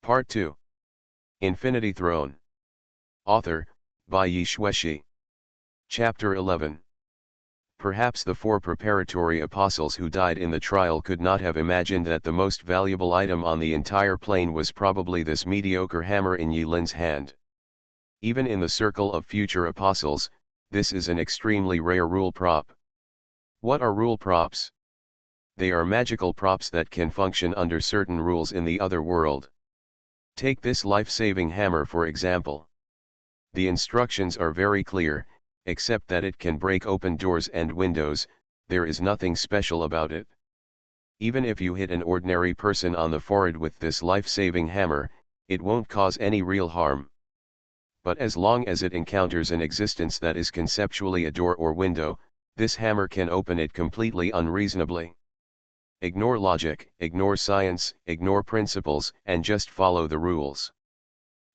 Part 2. Infinity Throne. Author, by Yi Shueshi. Chapter 11. Perhaps the 4 preparatory apostles who died in the trial could not have imagined that the most valuable item on the entire plane was probably this mediocre hammer in Yilin's hand. Even in the circle of future apostles, this is an extremely rare rule prop. What are rule props? They are magical props that can function under certain rules in the other world. Take this life-saving hammer for example. The instructions are very clear, except that it can break open doors and windows. There is nothing special about it. Even if you hit an ordinary person on the forehead with this life-saving hammer, it won't cause any real harm. But as long as it encounters an existence that is conceptually a door or window, this hammer can open it completely unreasonably. Ignore logic, ignore science, ignore principles, and just follow the rules.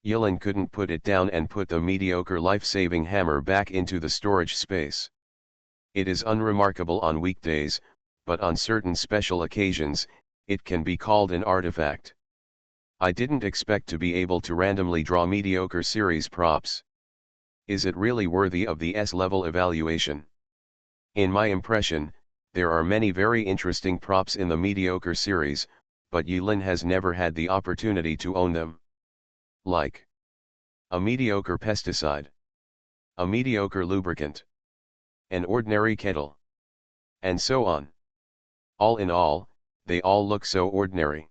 Yilin couldn't put it down and put the mediocre life-saving hammer back into the storage space. It is unremarkable on weekdays, but on certain special occasions, it can be called an artifact. I didn't expect to be able to randomly draw mediocre series props. Is it really worthy of the S-level evaluation? In my impression, there are many very interesting props in the mediocre series, but Yilin has never had the opportunity to own them. Like a mediocre pesticide, a mediocre lubricant, an ordinary kettle, and so on. All in all, they all look so ordinary.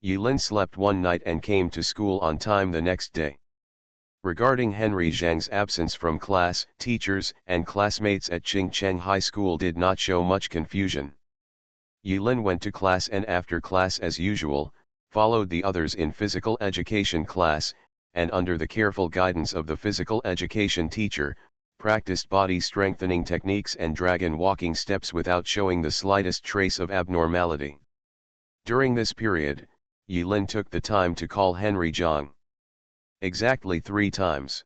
Yilin slept one night and came to school on time the next day. Regarding Henry Zhang's absence from class, teachers and classmates at Qingcheng High School did not show much confusion. Yilin went to class and after class as usual, followed the others in physical education class, and under the careful guidance of the physical education teacher, practiced body strengthening techniques and dragon walking steps without showing the slightest trace of abnormality. During this period, Yilin took the time to call Henry Zhang. Exactly 3 times.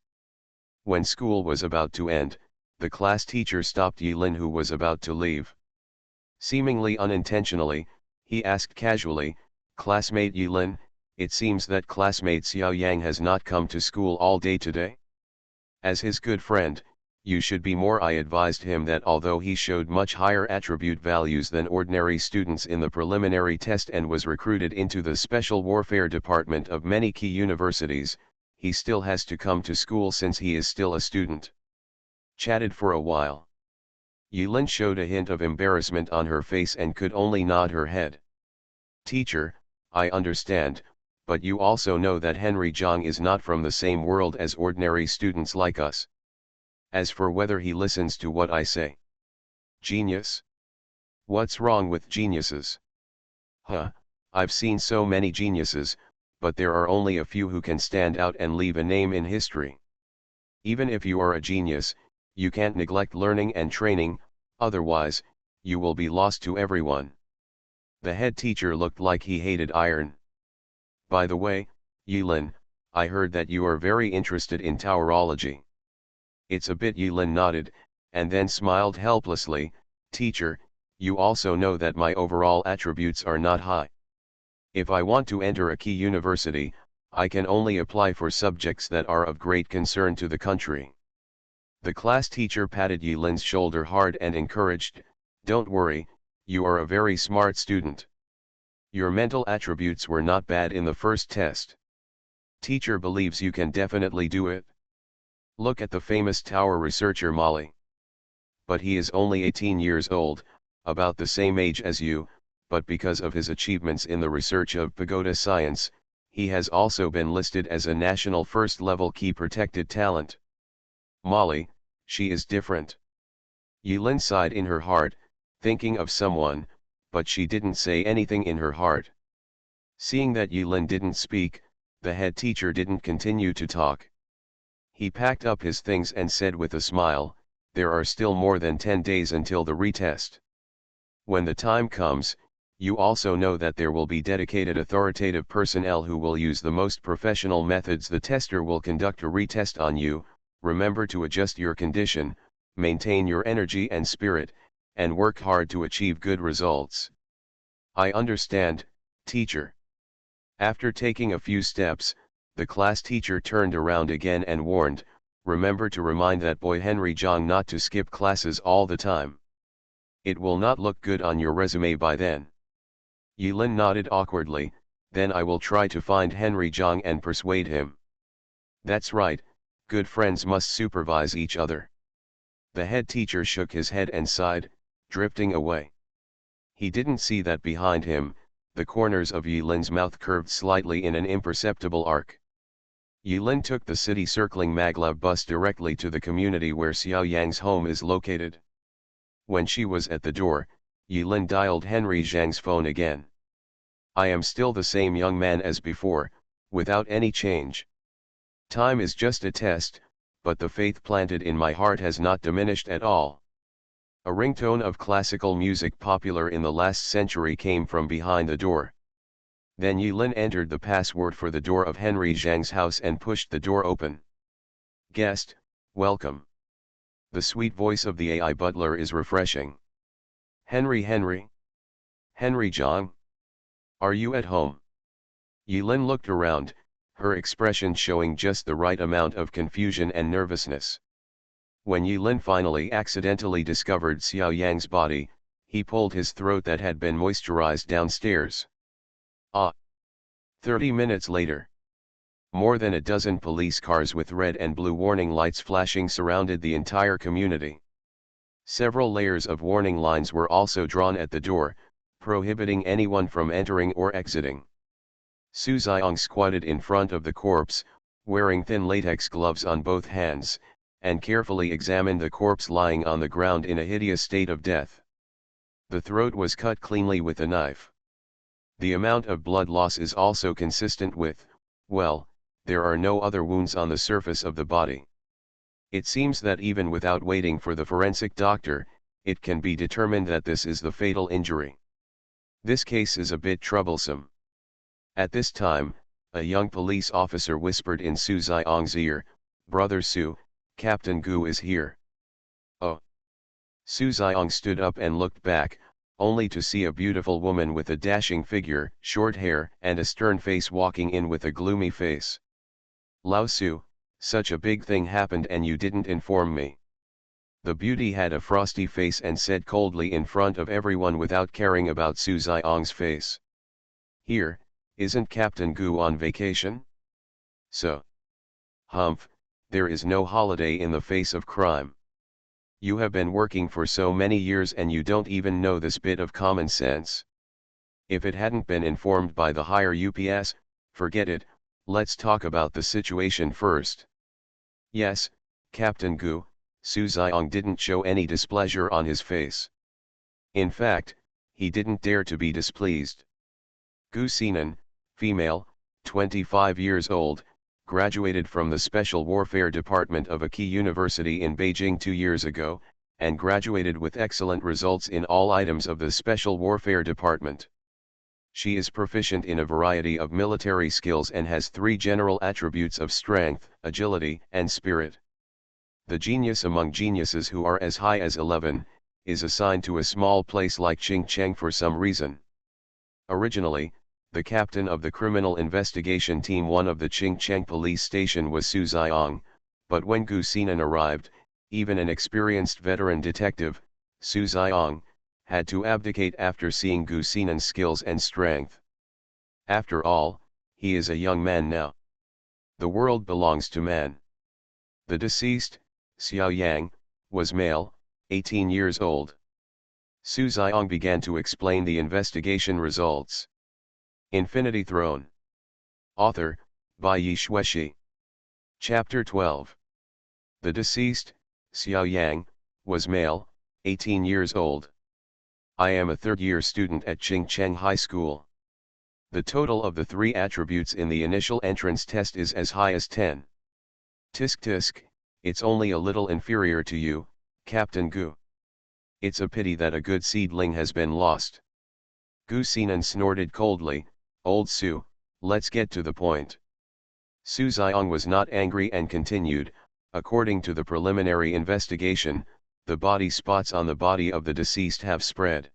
When school was about to end, the class teacher stopped Yilin who was about to leave. Seemingly unintentionally, he asked casually, "Classmate Yilin, it seems that classmate Xiao Yang has not come to school all day today?" As his good friend, you should be more. I advised him that although he showed much higher attribute values than ordinary students in the preliminary test and was recruited into the special warfare department of many key universities, he still has to come to school since he is still a student. Chatted for a while. Yilin showed a hint of embarrassment on her face and could only nod her head. "Teacher, I understand, but you also know that Henry Zhang is not from the same world as ordinary students like us. As for whether he listens to what I say. Genius? What's wrong with geniuses? Huh, I've seen so many geniuses, but there are only a few who can stand out and leave a name in history. Even if you are a genius, you can't neglect learning and training, otherwise, you will be lost to everyone." The head teacher looked like he hated iron. "By the way, Yilin, I heard that you are very interested in Taurology." "It's a bit." Yilin nodded, and then smiled helplessly. "Teacher, you also know that my overall attributes are not high. If I want to enter a key university, I can only apply for subjects that are of great concern to the country." The class teacher patted Yilin's shoulder hard and encouraged, "Don't worry, you are a very smart student. Your mental attributes were not bad in the first test. Teacher believes you can definitely do it. Look at the famous tower researcher Mali. But he is only 18 years old, about the same age as you, but because of his achievements in the research of pagoda science, he has also been listed as a national first-level key protected talent. Molly, she is different." Yilin sighed in her heart, thinking of someone, but she didn't say anything in her heart. Seeing that Yilin didn't speak, the head teacher didn't continue to talk. He packed up his things and said with a smile, "There are still more than 10 days until the retest. When the time comes, you also know that there will be dedicated authoritative personnel who will use the most professional methods. The tester will conduct a retest on you. Remember to adjust your condition, maintain your energy and spirit, and work hard to achieve good results." "I understand, teacher." After taking a few steps, the class teacher turned around again and warned, "Remember to remind that boy Henry Zhang not to skip classes all the time. It will not look good on your resume by then." Yilin nodded awkwardly, "Then I will try to find Henry Zhang and persuade him." "That's right, good friends must supervise each other." The head teacher shook his head and sighed, drifting away. He didn't see that behind him, the corners of Yilin's mouth curved slightly in an imperceptible arc. Yilin took the city-circling maglev bus directly to the community where Xiao Yang's home is located. When she was at the door, Yilin dialed Henry Zhang's phone again. "I am still the same young man as before, without any change. Time is just a test, but the faith planted in my heart has not diminished at all." A ringtone of classical music popular in the last century came from behind the door. Then Yilin entered the password for the door of Henry Zhang's house and pushed the door open. "Guest, welcome." The sweet voice of the AI butler is refreshing. Henry Zhang? Are you at home?" Yilin looked around, her expression showing just the right amount of confusion and nervousness. When Yilin finally accidentally discovered Xiao Yang's body, he pulled his throat that had been moisturized downstairs. 30 minutes later. More than a dozen police cars with red and blue warning lights flashing surrounded the entire community. Several layers of warning lines were also drawn at the door, prohibiting anyone from entering or exiting. Su Xiong squatted in front of the corpse, wearing thin latex gloves on both hands, and carefully examined the corpse lying on the ground in a hideous state of death. The throat was cut cleanly with a knife. The amount of blood loss is also consistent with, well, there are no other wounds on the surface of the body. It seems that even without waiting for the forensic doctor, it can be determined that this is the fatal injury. This case is a bit troublesome. At this time, a young police officer whispered in Su Xiong's ear, "Brother Su, Captain Gu is here." "Oh." Su Xiong stood up and looked back, only to see a beautiful woman with a dashing figure, short hair, and a stern face walking in with a gloomy face. "Lao Su, such a big thing happened and you didn't inform me." The beauty had a frosty face and said coldly in front of everyone without caring about Su Xiong's face, "Here, isn't Captain Gu on vacation?" "So." "Humph, there is no holiday in the face of crime. You have been working for so many years and you don't even know this bit of common sense. If it hadn't been informed by the higher UPS, forget it, let's talk about the situation first." "Yes, Captain Gu." Su Xiong didn't show any displeasure on his face. In fact, he didn't dare to be displeased. Gu Xinan, female, 25 years old, graduated from the Special Warfare Department of a key university in Beijing 2 years ago, and graduated with excellent results in all items of the Special Warfare Department. She is proficient in a variety of military skills and has 3 general attributes of strength, agility, and spirit. The genius among geniuses who are as high as 11, is assigned to a small place like Xinjiang for some reason. Originally, the captain of the Criminal Investigation Team 1 of the Xinjiang police station was Su Xiong, but when Gu Xinan arrived, even an experienced veteran detective, Su Xiong, had to abdicate after seeing Gu Xinan's skills and strength. After all, he is a young man now. The world belongs to man. The deceased, Xiao Yang, was male, 18 years old. Su Xiong began to explain the investigation results. Infinity Throne. Author, by Yi Shueshi. Chapter 12. The deceased, Xiao Yang, was male, 18 years old. I am a third-year student at Xinjiang High School. The total of the 3 attributes in the initial entrance test is as high as 10. Tisk tisk, it's only a little inferior to you, Captain Gu. It's a pity that a good seedling has been lost. Gu Xinan snorted coldly, "Old Su, let's get to the point." Su Xiong was not angry and continued, "According to the preliminary investigation, the body spots on the body of the deceased have spread.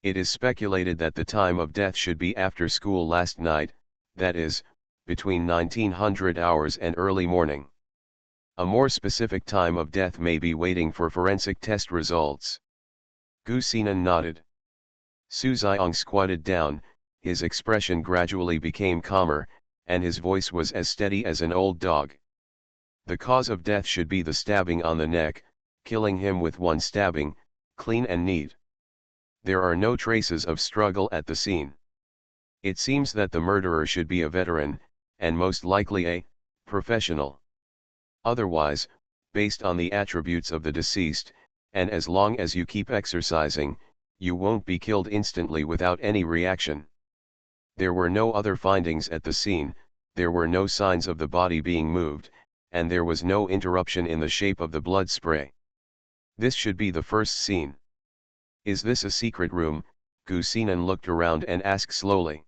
It is speculated that the time of death should be after school last night, that is, between 1900 hours and early morning. A more specific time of death may be waiting for forensic test results. Gu Xinan nodded. Su Xiong squatted down, his expression gradually became calmer, and his voice was as steady as an old dog. The cause of death should be the stabbing on the neck, killing him with one stabbing, clean and neat. There are no traces of struggle at the scene. It seems that the murderer should be a veteran, and most likely a professional. Otherwise, based on the attributes of the deceased, and as long as you keep exercising, you won't be killed instantly without any reaction. There were no other findings at the scene, there were no signs of the body being moved, and there was no interruption in the shape of the blood spray. This should be the first scene. Is this a secret room? Gu Xinan looked around and asked slowly.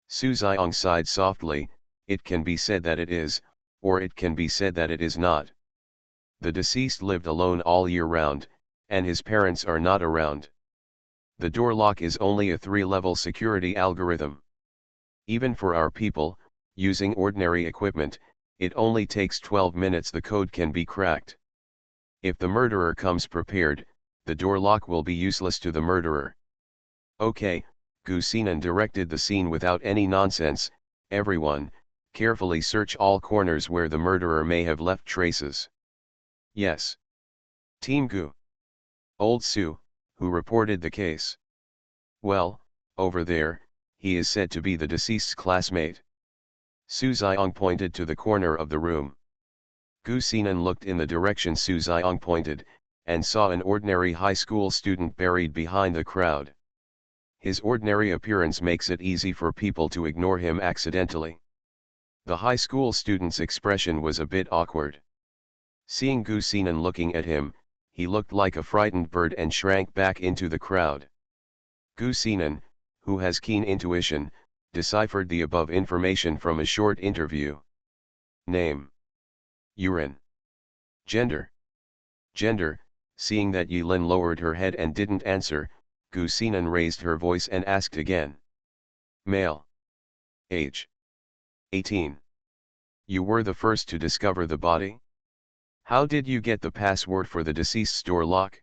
Su Xiong sighed softly. It can be said that it is, or it can be said that it is not. The deceased lived alone all year round, and his parents are not around. The door lock is only a 3-level security algorithm. Even for our people, using ordinary equipment, it only takes 12 minutes the code can be cracked. If the murderer comes prepared, the door lock will be useless to the murderer. Okay, Gu Xinan directed the scene without any nonsense. Everyone, carefully search all corners where the murderer may have left traces. Yes. Team Gu. Old Su, who reported the case. Well, over there, he is said to be the deceased's classmate. Su Xiong pointed to the corner of the room. Gu Xinan looked in the direction Su Xiong pointed, and saw an ordinary high school student buried behind the crowd. His ordinary appearance makes it easy for people to ignore him accidentally. The high school student's expression was a bit awkward. Seeing Gu Xinan looking at him, he looked like a frightened bird and shrank back into the crowd. Gu Xinan, who has keen intuition, deciphered the above information from a short interview. Name. Yuren. Gender. Gender. Seeing that Yilin lowered her head and didn't answer, Gu Xinan raised her voice and asked again. Male. Age. 18. You were the first to discover the body? How did you get the password for the deceased's door lock?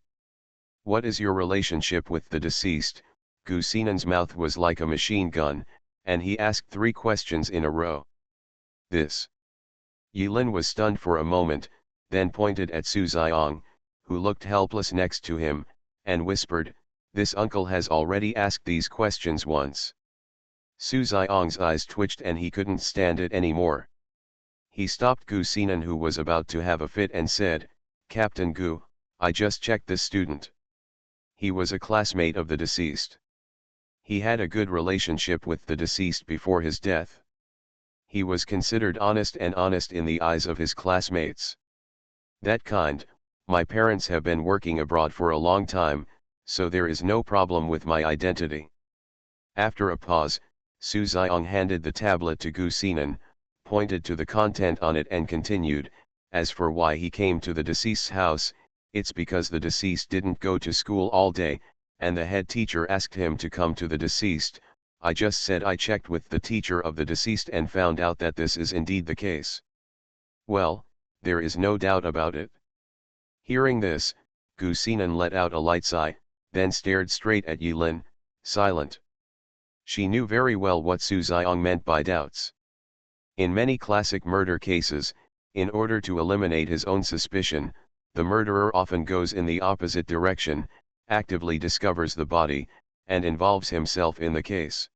What is your relationship with the deceased? Gu Xinan's mouth was like a machine gun, and he asked 3 questions in a row. This. Yilin was stunned for a moment, then pointed at Su Xiong, who looked helpless next to him, and whispered, "This uncle has already asked these questions once." Su Xiong's eyes twitched and he couldn't stand it anymore. He stopped Gu Xinan, who was about to have a fit, and said, "Captain Gu, I just checked this student. He was a classmate of the deceased. He had a good relationship with the deceased before his death. He was considered honest and honest in the eyes of his classmates. That kind. My parents have been working abroad for a long time, so there is no problem with my identity." After a pause, Su Xiong handed the tablet to Gu Xinan, pointed to the content on it and continued, "As for why he came to the deceased's house, it's because the deceased didn't go to school all day, and the head teacher asked him to come to the deceased. I just said I checked with the teacher of the deceased and found out that this is indeed the case." Well, there is no doubt about it. Hearing this, Gu Xinan let out a light sigh, then stared straight at Yilin, silent. She knew very well what Su Xiong meant by doubts. In many classic murder cases, in order to eliminate his own suspicion, the murderer often goes in the opposite direction, actively discovers the body, and involves himself in the case.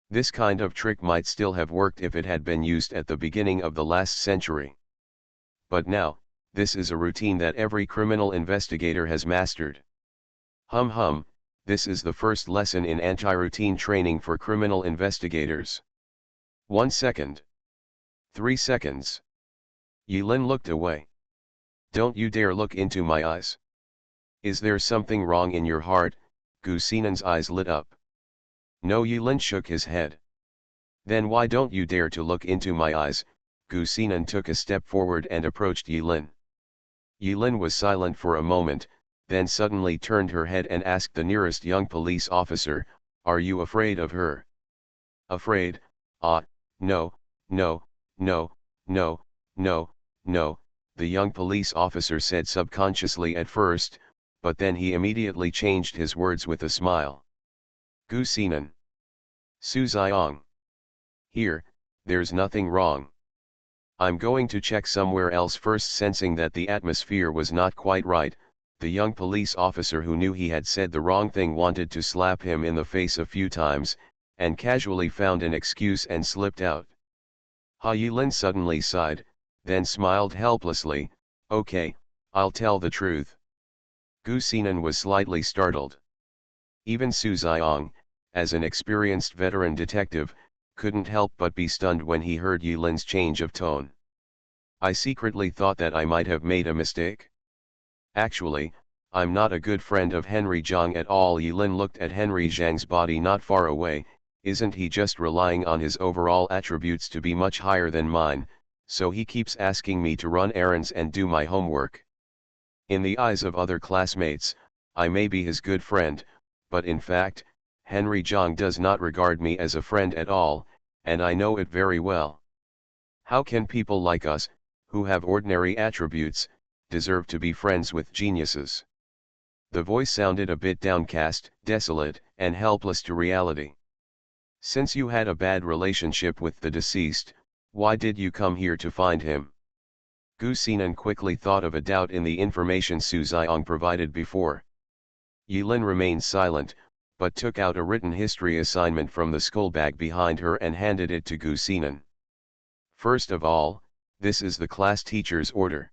This kind of trick might still have worked if it had been used at the beginning of the last century. But now, this is a routine that every criminal investigator has mastered. This is the first lesson in anti-routine training for criminal investigators. 1 second. 3 seconds. Yilin looked away. "Don't you dare look into my eyes. Is there something wrong in your heart?" Gu Xinan's eyes lit up. No, Yilin shook his head. "Then why don't you dare to look into my eyes?" Gu Xinan took a step forward and approached Yilin. Yilin was silent for a moment, then suddenly turned her head and asked the nearest young police officer, "Are you afraid of her?" "Afraid? Ah, No, no, no, no, no, no, the young police officer said subconsciously at first, but then he immediately changed his words with a smile. Gu Sinan. Su Xiong. Here, there's nothing wrong. I'm going to check somewhere else first. Sensing that the atmosphere was not quite right, the young police officer who knew he had said the wrong thing wanted to slap him in the face a few times, and casually found an excuse and slipped out. Ha Yilin suddenly sighed, then smiled helplessly. Okay, I'll tell the truth. Gu Sinan was slightly startled. Even Su Xiong, as an experienced veteran detective, couldn't help but be stunned when he heard Yilin's change of tone. I secretly thought that I might have made a mistake. Actually, I'm not a good friend of Henry Zhang at all. Yilin looked at Henry Zhang's body not far away. Isn't he just relying on his overall attributes to be much higher than mine, so he keeps asking me to run errands and do my homework. In the eyes of other classmates, I may be his good friend, but in fact, Henry Zhang does not regard me as a friend at all, and I know it very well. How can people like us, who have ordinary attributes, deserve to be friends with geniuses? The voice sounded a bit downcast, desolate, and helpless to reality. Since you had a bad relationship with the deceased, why did you come here to find him? Gu Sinan quickly thought of a doubt in the information Su Xiong provided before. Yilin remained silent, but took out a written history assignment from the skull bag behind her and handed it to Gu Sinan. First of all, this is the class teacher's order.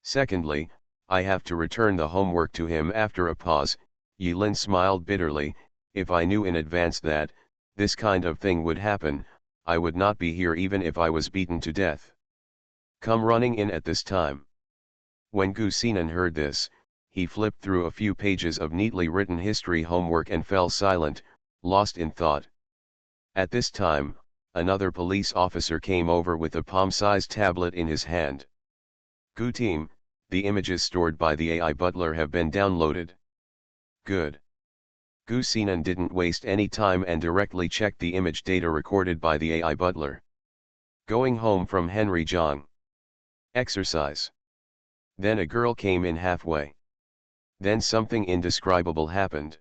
Secondly, I have to return the homework to him. After a pause, Yilin smiled bitterly. If I knew in advance that this kind of thing would happen, I would not be here even if I was beaten to death. Come running in at this time. When Gu Sinan heard this, he flipped through a few pages of neatly written history homework and fell silent, lost in thought. At this time, another police officer came over with a palm-sized tablet in his hand. Gu team, the images stored by the AI butler have been downloaded. Good. Gu Sinan didn't waste any time and directly checked the image data recorded by the AI butler. Going home from Henry Zhang. Exercise. Then a girl came in halfway. Then something indescribable happened.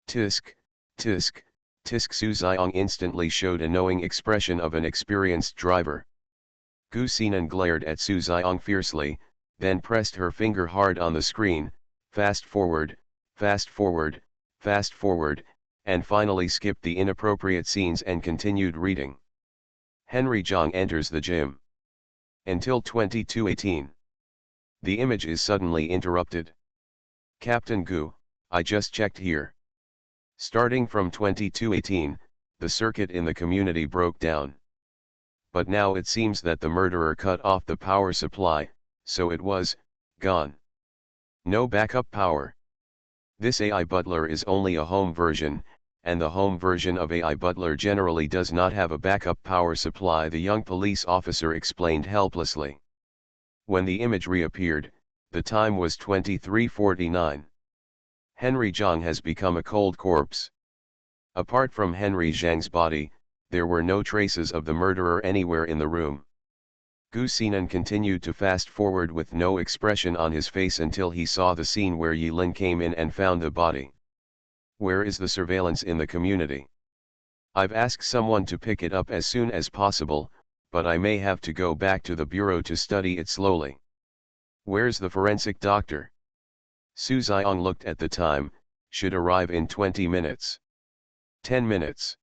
Tisk, tisk, tisk. Su Xiong instantly showed a knowing expression of an experienced driver. Gu Sinan glared at Su Xiong fiercely, then pressed her finger hard on the screen, fast forward, fast forward, fast forward, and finally skipped the inappropriate scenes and continued reading. Henry Zhang enters the gym. Until 22:18. The image is suddenly interrupted. Captain Gu, I just checked here. Starting from 22:18, the circuit in the community broke down. But now it seems that the murderer cut off the power supply, so it was gone. No backup power. This AI butler is only a home version, and the home version of AI butler generally does not have a backup power supply, the young police officer explained helplessly. When the image reappeared, the time was 23:49. Henry Zhang has become a cold corpse. Apart from Henry Zhang's body, there were no traces of the murderer anywhere in the room. Gu Sinan continued to fast forward with no expression on his face until he saw the scene where Yilin came in and found the body. Where is the surveillance in the community? I've asked someone to pick it up as soon as possible, but I may have to go back to the bureau to study it slowly. Where's the forensic doctor? Su Xiong looked at the time, should arrive in 20 minutes. 10 minutes.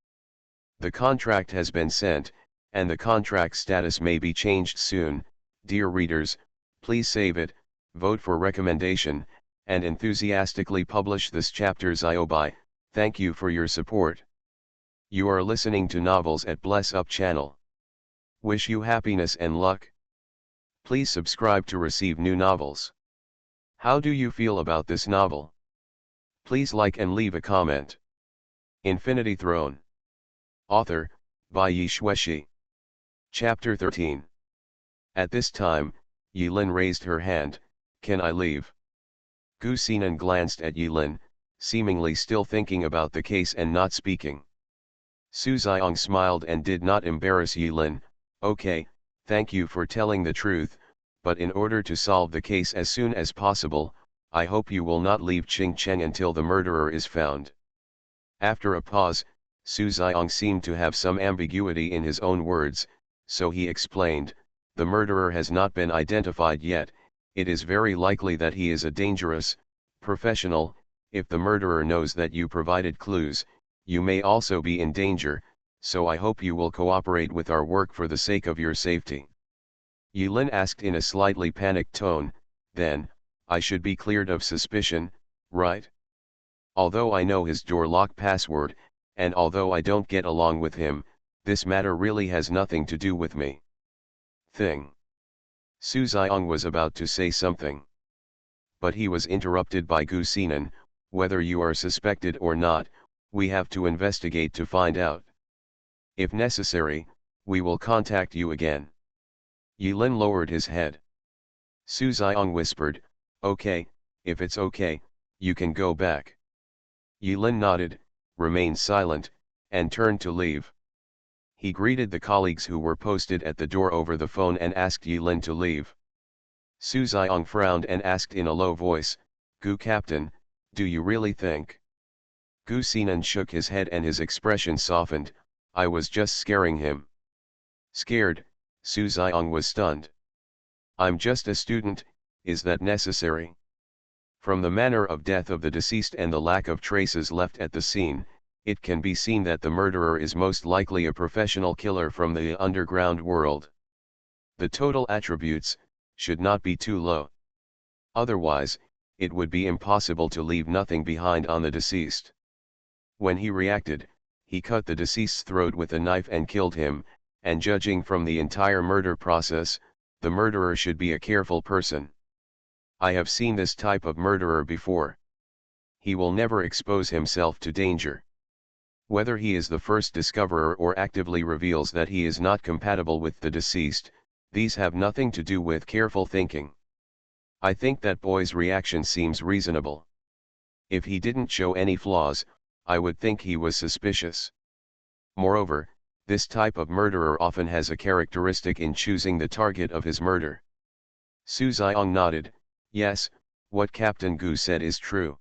The contract has been sent, and the contract status may be changed soon. Dear readers, please save it, vote for recommendation, and enthusiastically publish this chapter's IOBI. Thank you for your support. You are listening to Novels at Bless Up channel. Wish you happiness and luck. Please subscribe to receive new novels. How do you feel about this novel? Please like and leave a comment. Infinity Throne. Author, by Yi Shueshi. Chapter 13. At this time, Yilin raised her hand. Can I leave? Gu Sinan glanced at Yilin, seemingly still thinking about the case and not speaking. Su Xiong smiled and did not embarrass Yilin. Okay, thank you for telling the truth, but in order to solve the case as soon as possible, I hope you will not leave Qingcheng until the murderer is found. After a pause, Su Xiong seemed to have some ambiguity in his own words, so he explained, the murderer has not been identified yet. It is very likely that he is a dangerous professional. If the murderer knows that you provided clues, you may also be in danger, so I hope you will cooperate with our work for the sake of your safety. Yilin asked in a slightly panicked tone, then, I should be cleared of suspicion, right? Although I know his door lock password, and although I don't get along with him, this matter really has nothing to do with me. Su Xiong was about to say something. But he was interrupted by Gu Xinan. Whether you are suspected or not, we have to investigate to find out. If necessary, we will contact you again. Yilin lowered his head. Su Xiong whispered, okay, if it's okay, you can go back. Yilin nodded, remained silent, and turned to leave. He greeted the colleagues who were posted at the door over the phone and asked Yilin to leave. Su Xiong frowned and asked in a low voice, Gu Captain, do you really think? Gu Xinan shook his head and his expression softened. I was just scaring him. Scared? Su Xiong was stunned. I'm just a student, is that necessary? From the manner of death of the deceased and the lack of traces left at the scene, it can be seen that the murderer is most likely a professional killer from the underground world. The total attributes should not be too low. Otherwise, it would be impossible to leave nothing behind on the deceased. When he reacted, he cut the deceased's throat with a knife and killed him, and judging from the entire murder process, the murderer should be a careful person. I have seen this type of murderer before. He will never expose himself to danger. Whether he is the first discoverer or actively reveals that he is not compatible with the deceased, these have nothing to do with careful thinking. I think that boy's reaction seems reasonable. If he didn't show any flaws, I would think he was suspicious. Moreover, this type of murderer often has a characteristic in choosing the target of his murder. Su Xiong nodded, yes, what Captain Gu said is true.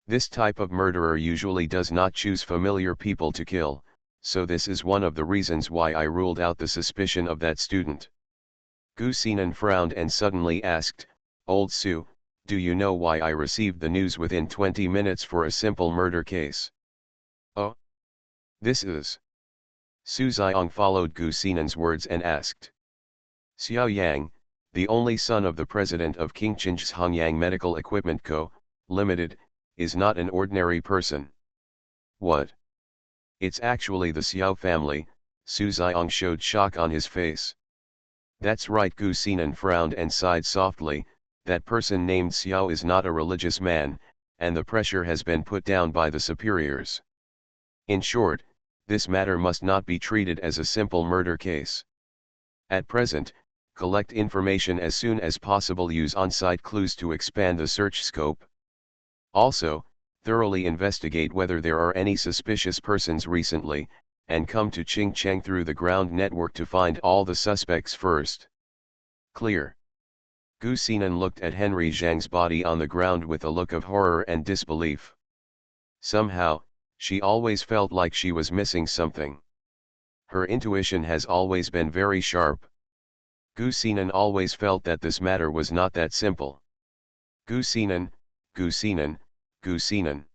This type of murderer usually does not choose familiar people to kill, so this is one of the reasons why I ruled out the suspicion of that student. Gu Xinan frowned and suddenly asked, Old Su, do you know why I received the news within 20 minutes for a simple murder case? Oh? This is... Su Xiong followed Gu Xinan's words and asked. Xiao Yang, the only son of the president of Qingcheng's Hongyang Medical Equipment Co., Limited, is not an ordinary person. What? It's actually the Xiao family. Su Xiong showed shock on his face. That's right, Gu Xinan frowned and sighed softly, that person named Xiao is not a religious man, and the pressure has been put down by the superiors. In short, this matter must not be treated as a simple murder case. At present, collect information as soon as possible, use on-site clues to expand the search scope. Also, thoroughly investigate whether there are any suspicious persons recently, and come to Qingcheng through the ground network to find all the suspects first. Clear. Gu Xinan looked at Henry Zhang's body on the ground with a look of horror and disbelief. Somehow, she always felt like she was missing something. Her intuition has always been very sharp. Gu Xinan always felt that this matter was not that simple. Gu Xinan, Gu Xinan, Gu Xinan.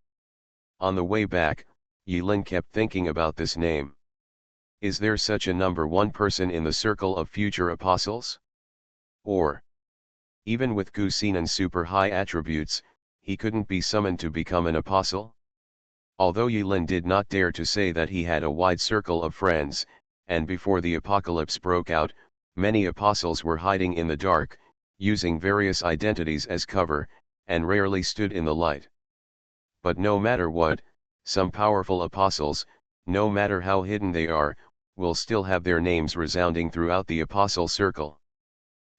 On the way back, Yilin kept thinking about this name. Is there such a number one person in the circle of future apostles? Or, even with Gu Xinan's super high attributes, he couldn't be summoned to become an apostle? Although Yilin did not dare to say that he had a wide circle of friends, and before the apocalypse broke out, many apostles were hiding in the dark, using various identities as cover, and rarely stood in the light. But no matter what, some powerful apostles, no matter how hidden they are, will still have their names resounding throughout the apostle circle.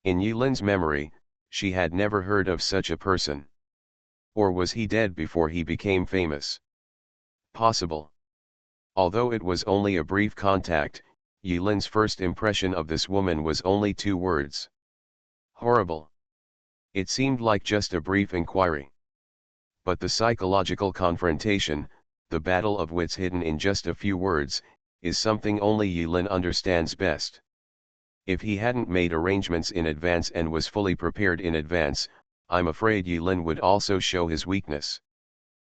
In Yilin's memory, she had never heard of such a person. Or was he dead before he became famous? Possible. Although it was only a brief contact, Yilin's first impression of this woman was only 2 words. Horrible. It seemed like just a brief inquiry. But the psychological confrontation, the battle of wits hidden in just a few words, is something only Yilin understands best. If he hadn't made arrangements in advance and was fully prepared in advance, I'm afraid Yilin would also show his weakness.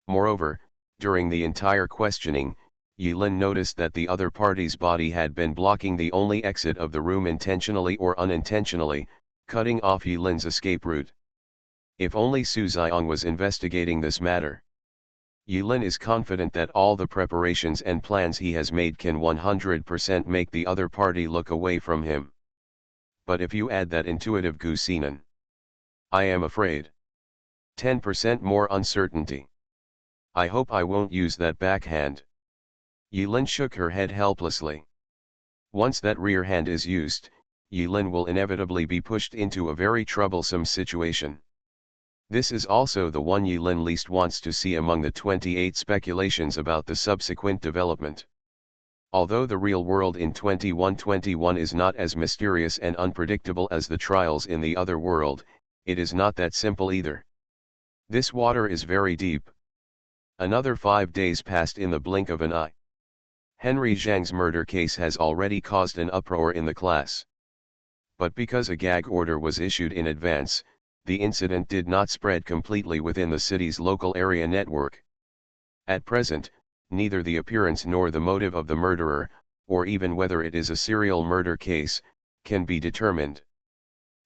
Moreover, during the entire questioning, Yilin noticed that the other party's body had been blocking the only exit of the room intentionally or unintentionally, cutting off Yilin's escape route. If only Su Xiong was investigating this matter. Yilin is confident that all the preparations and plans he has made can 100% make the other party look away from him. But if you add that intuitive Gu Xinan, I am afraid. 10% more uncertainty. I hope I won't use that backhand. Yilin shook her head helplessly. Once that rear hand is used, Yilin will inevitably be pushed into a very troublesome situation. This is also the one Yilin least wants to see among the 28 speculations about the subsequent development. Although the real world in 2121 is not as mysterious and unpredictable as the trials in the other world, it is not that simple either. This water is very deep. Another 5 days passed in the blink of an eye. Henry Zhang's murder case has already caused an uproar in the class. But because a gag order was issued in advance, the incident did not spread completely within the city's local area network. At present, neither the appearance nor the motive of the murderer, or even whether it is a serial murder case, can be determined.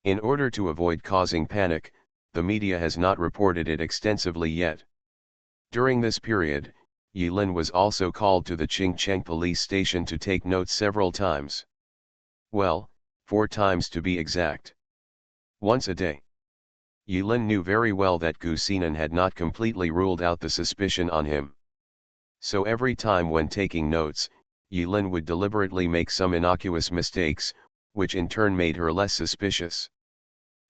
In order to avoid causing panic, the media has not reported it extensively yet. During this period, Yilin was also called to the Qingcheng police station to take notes several times. Well, 4 times to be exact. Once a day. Yilin knew very well that Gu Xinan had not completely ruled out the suspicion on him. So every time when taking notes, Yilin would deliberately make some innocuous mistakes, which in turn made her less suspicious.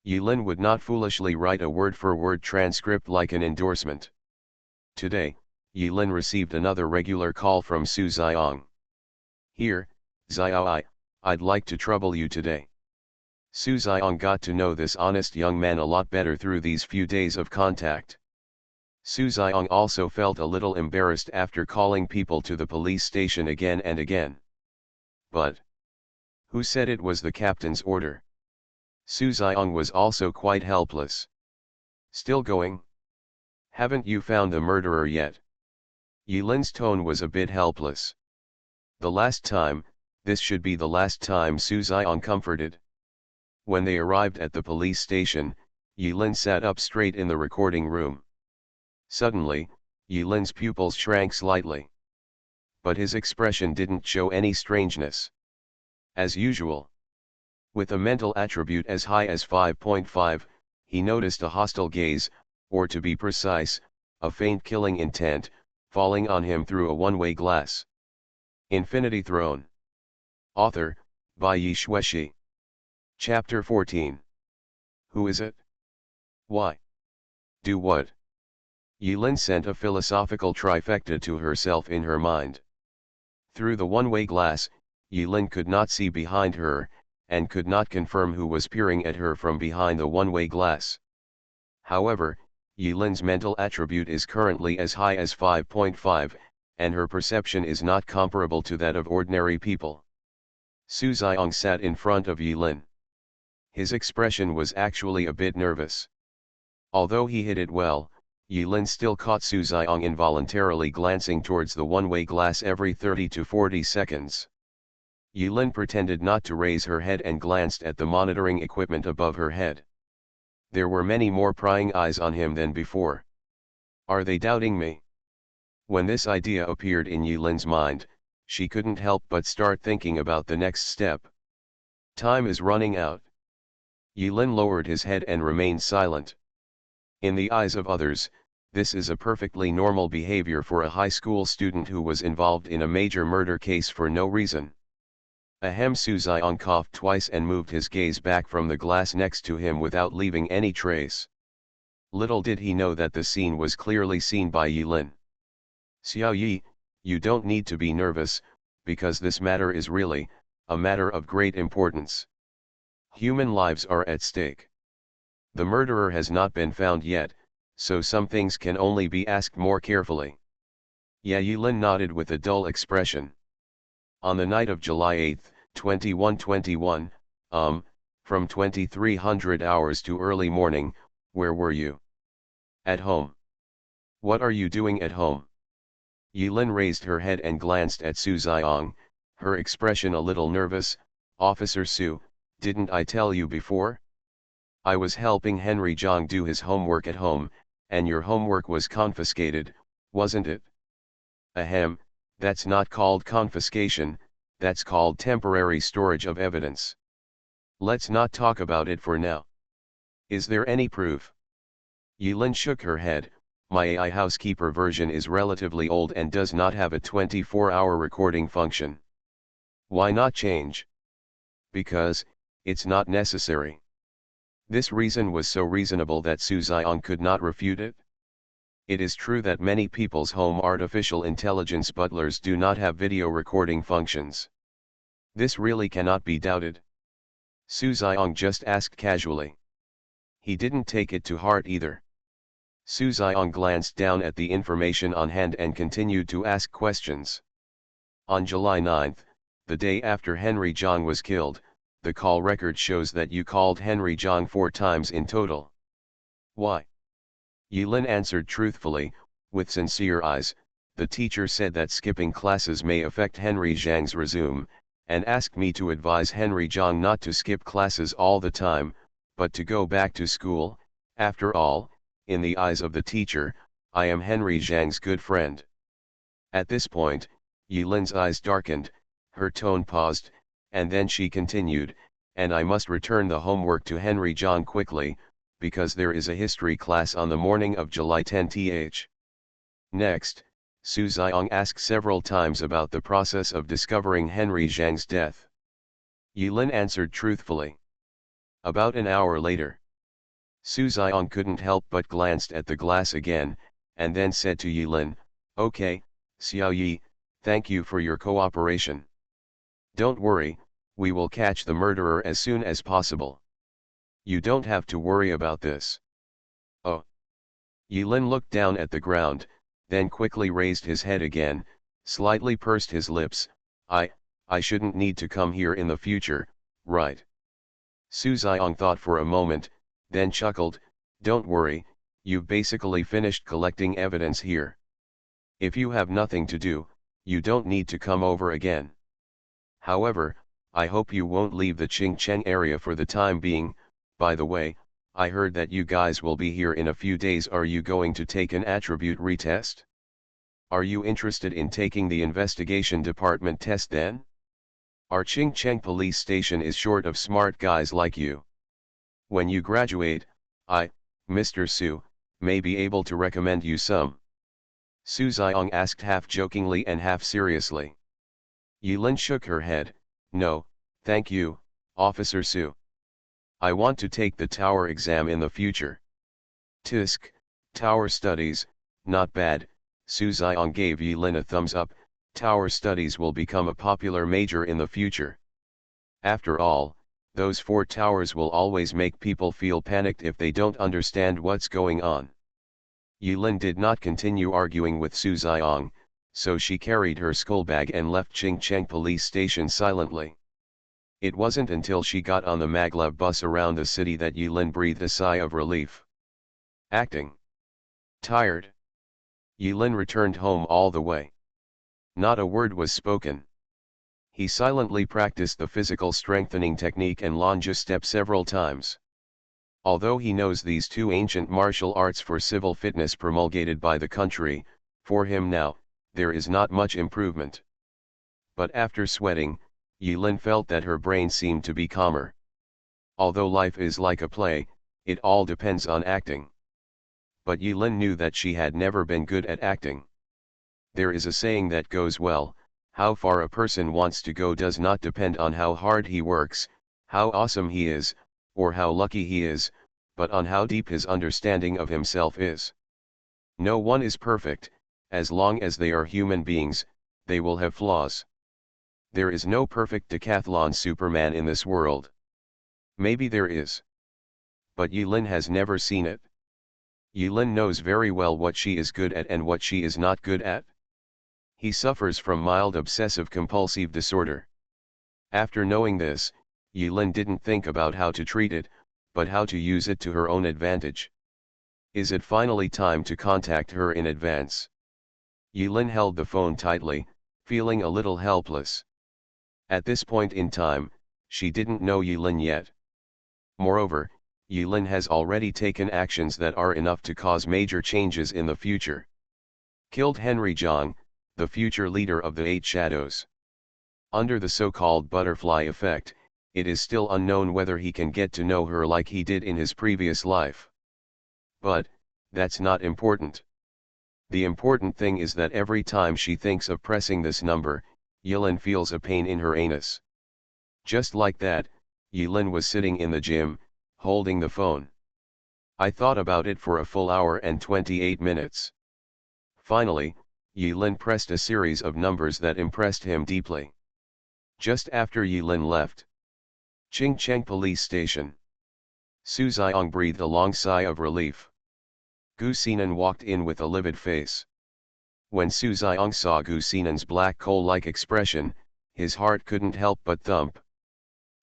Yilin would not foolishly write a word-for-word transcript like an endorsement. Today, Yilin received another regular call from Su Xiong. Here, Xiao, I'd like to trouble you today. Su Xiong got to know this honest young man a lot better through these few days of contact. Su Xiong also felt a little embarrassed after calling people to the police station again and again. But who said it was the captain's order? Su Xiong was also quite helpless. Still going? Haven't you found the murderer yet? Yilin's tone was a bit helpless. The last time, this should be the last time Su Xiong comforted. When they arrived at the police station, Yilin sat up straight in the recording room. Suddenly, Yilin's pupils shrank slightly. But his expression didn't show any strangeness. As usual. With a mental attribute as high as 5.5, he noticed a hostile gaze, or to be precise, a faint killing intent, falling on him through a one-way glass. Infinity Throne. Author, by Yi Shueshi. Chapter 14. Who is it? Why? Do what? Yilin sent a philosophical trifecta to herself in her mind. Through the one-way glass, Yilin could not see behind her, and could not confirm who was peering at her from behind the one-way glass. However, Yilin's mental attribute is currently as high as 5.5, and her perception is not comparable to that of ordinary people. Su Xiong sat in front of Yilin. His expression was actually a bit nervous. Although he hid it well, Yilin still caught Su Xiong involuntarily glancing towards the one-way glass every 30 to 40 seconds. Yilin pretended not to raise her head and glanced at the monitoring equipment above her head. There were many more prying eyes on him than before. Are they doubting me? When this idea appeared in Yilin's mind, she couldn't help but start thinking about the next step. Time is running out. Yilin lowered his head and remained silent. In the eyes of others, this is a perfectly normal behavior for a high school student who was involved in a major murder case for no reason. Ahem. Su Xiong coughed twice and moved his gaze back from the glass next to him without leaving any trace. Little did he know that the scene was clearly seen by Yilin. Xiao Yi, You don't need to be nervous, because this matter is really a matter of great importance. Human lives are at stake. The murderer has not been found yet, so some things can only be asked more carefully. Yilin nodded with a dull expression. On the night of July 8, 2121, from 2300 hours to early morning, where were you? At home. What are you doing at home? Yilin raised her head and glanced at Su Xiong, her expression a little nervous. Officer Su, didn't I tell you before? I was helping Henry Zhang do his homework at home, and your homework was confiscated, wasn't it? Ahem, that's not called confiscation, that's called temporary storage of evidence. Let's not talk about it for now. Is there any proof? Yilin shook her head. My AI housekeeper version is relatively old and does not have a 24-hour recording function. Why not change? Because, it's not necessary. This reason was so reasonable that Su Xiong could not refute it. It is true that many people's home artificial intelligence butlers do not have video recording functions. This really cannot be doubted. Su Xiong just asked casually. He didn't take it to heart either. Su Xiong glanced down at the information on hand and continued to ask questions. On July 9, the day after Henry Zhang was killed, the call record shows that you called Henry Zhang 4 times in total. Why? Yilin answered truthfully, with sincere eyes. The teacher said that skipping classes may affect Henry Zhang's resume, and asked me to advise Henry Zhang not to skip classes all the time, but to go back to school. After all, in the eyes of the teacher, I am Henry Zhang's good friend. At this point, Yilin's eyes darkened, her tone paused, and then she continued, and I must return the homework to Henry Zhang quickly, because there is a history class on the morning of July 10th. Next, Su Xiong asked several times about the process of discovering Henry Zhang's death. Yilin answered truthfully. About an hour later. Su Xiong couldn't help but glanced at the glass again, and then said to Yilin, "Okay, Xiao Yi, thank you for your cooperation. Don't worry, we will catch the murderer as soon as possible. You don't have to worry about this." Oh. Yilin looked down at the ground, then quickly raised his head again, slightly pursed his lips. I shouldn't need to come here in the future, right? Su Xiong thought for a moment, then chuckled, "Don't worry, you've basically finished collecting evidence here. If you have nothing to do, you don't need to come over again. However, I hope you won't leave the Qingcheng area for the time being. By the way, I heard that you guys will be here in a few days. Are you going to take an attribute retest? Are you interested in taking the investigation department test then? Our Qingcheng police station is short of smart guys like you. When you graduate, I, Mr. Su, may be able to recommend you some." Su Xiong asked half jokingly and half seriously. Yilin shook her head. "No, thank you, Officer Su. I want to take the tower exam in the future." "Tisk, tower studies, not bad." Su Xiong gave Yilin a thumbs up. "Tower studies will become a popular major in the future. After all, those 4 towers will always make people feel panicked if they don't understand what's going on." Yilin did not continue arguing with Su Xiong, so she carried her schoolbag and left Qingcheng police station silently. It wasn't until she got on the maglev bus around the city that Yilin breathed a sigh of relief. Acting. Tired. Yilin returned home all the way. Not a word was spoken. He silently practiced the physical strengthening technique and longe step several times. Although he knows these 2 ancient martial arts for civil fitness promulgated by the country, for him now, there is not much improvement. But after sweating, Yilin felt that her brain seemed to be calmer. Although life is like a play, it all depends on acting. But Yilin knew that she had never been good at acting. There is a saying that goes well, how far a person wants to go does not depend on how hard he works, how awesome he is, or how lucky he is, but on how deep his understanding of himself is. No one is perfect, as long as they are human beings, They will have flaws. There is no perfect decathlon Superman in this world. Maybe there is. But Yulin has never seen it. Yulin knows very well what she is good at and what she is not good at. He suffers from mild obsessive-compulsive disorder. After knowing this, Yulin didn't think about how to treat it, but how to use it to her own advantage. Is it finally time to contact her in advance? Yulin held the phone tightly, feeling a little helpless. At this point in time, she didn't know Yulin yet. Moreover, Yulin has already taken actions that are enough to cause major changes in the future. Killed Henry Zhang, the future leader of the Eight Shadows. Under the so-called butterfly effect, it is still unknown whether he can get to know her like he did in his previous life. But, that's not important. The important thing is that every time she thinks of pressing this number, Yulin feels a pain in her anus. Just like that, Yulin was sitting in the gym, holding the phone. I thought about it for a full hour and 28 minutes. Finally, Yulin pressed a series of numbers that impressed him deeply. Just after Yulin left Qingcheng police station, Su Xiong breathed a long sigh of relief. Gu Xinan walked in with a livid face. When Su Xiong saw Gu Xinan's black coal-like expression, his heart couldn't help but thump.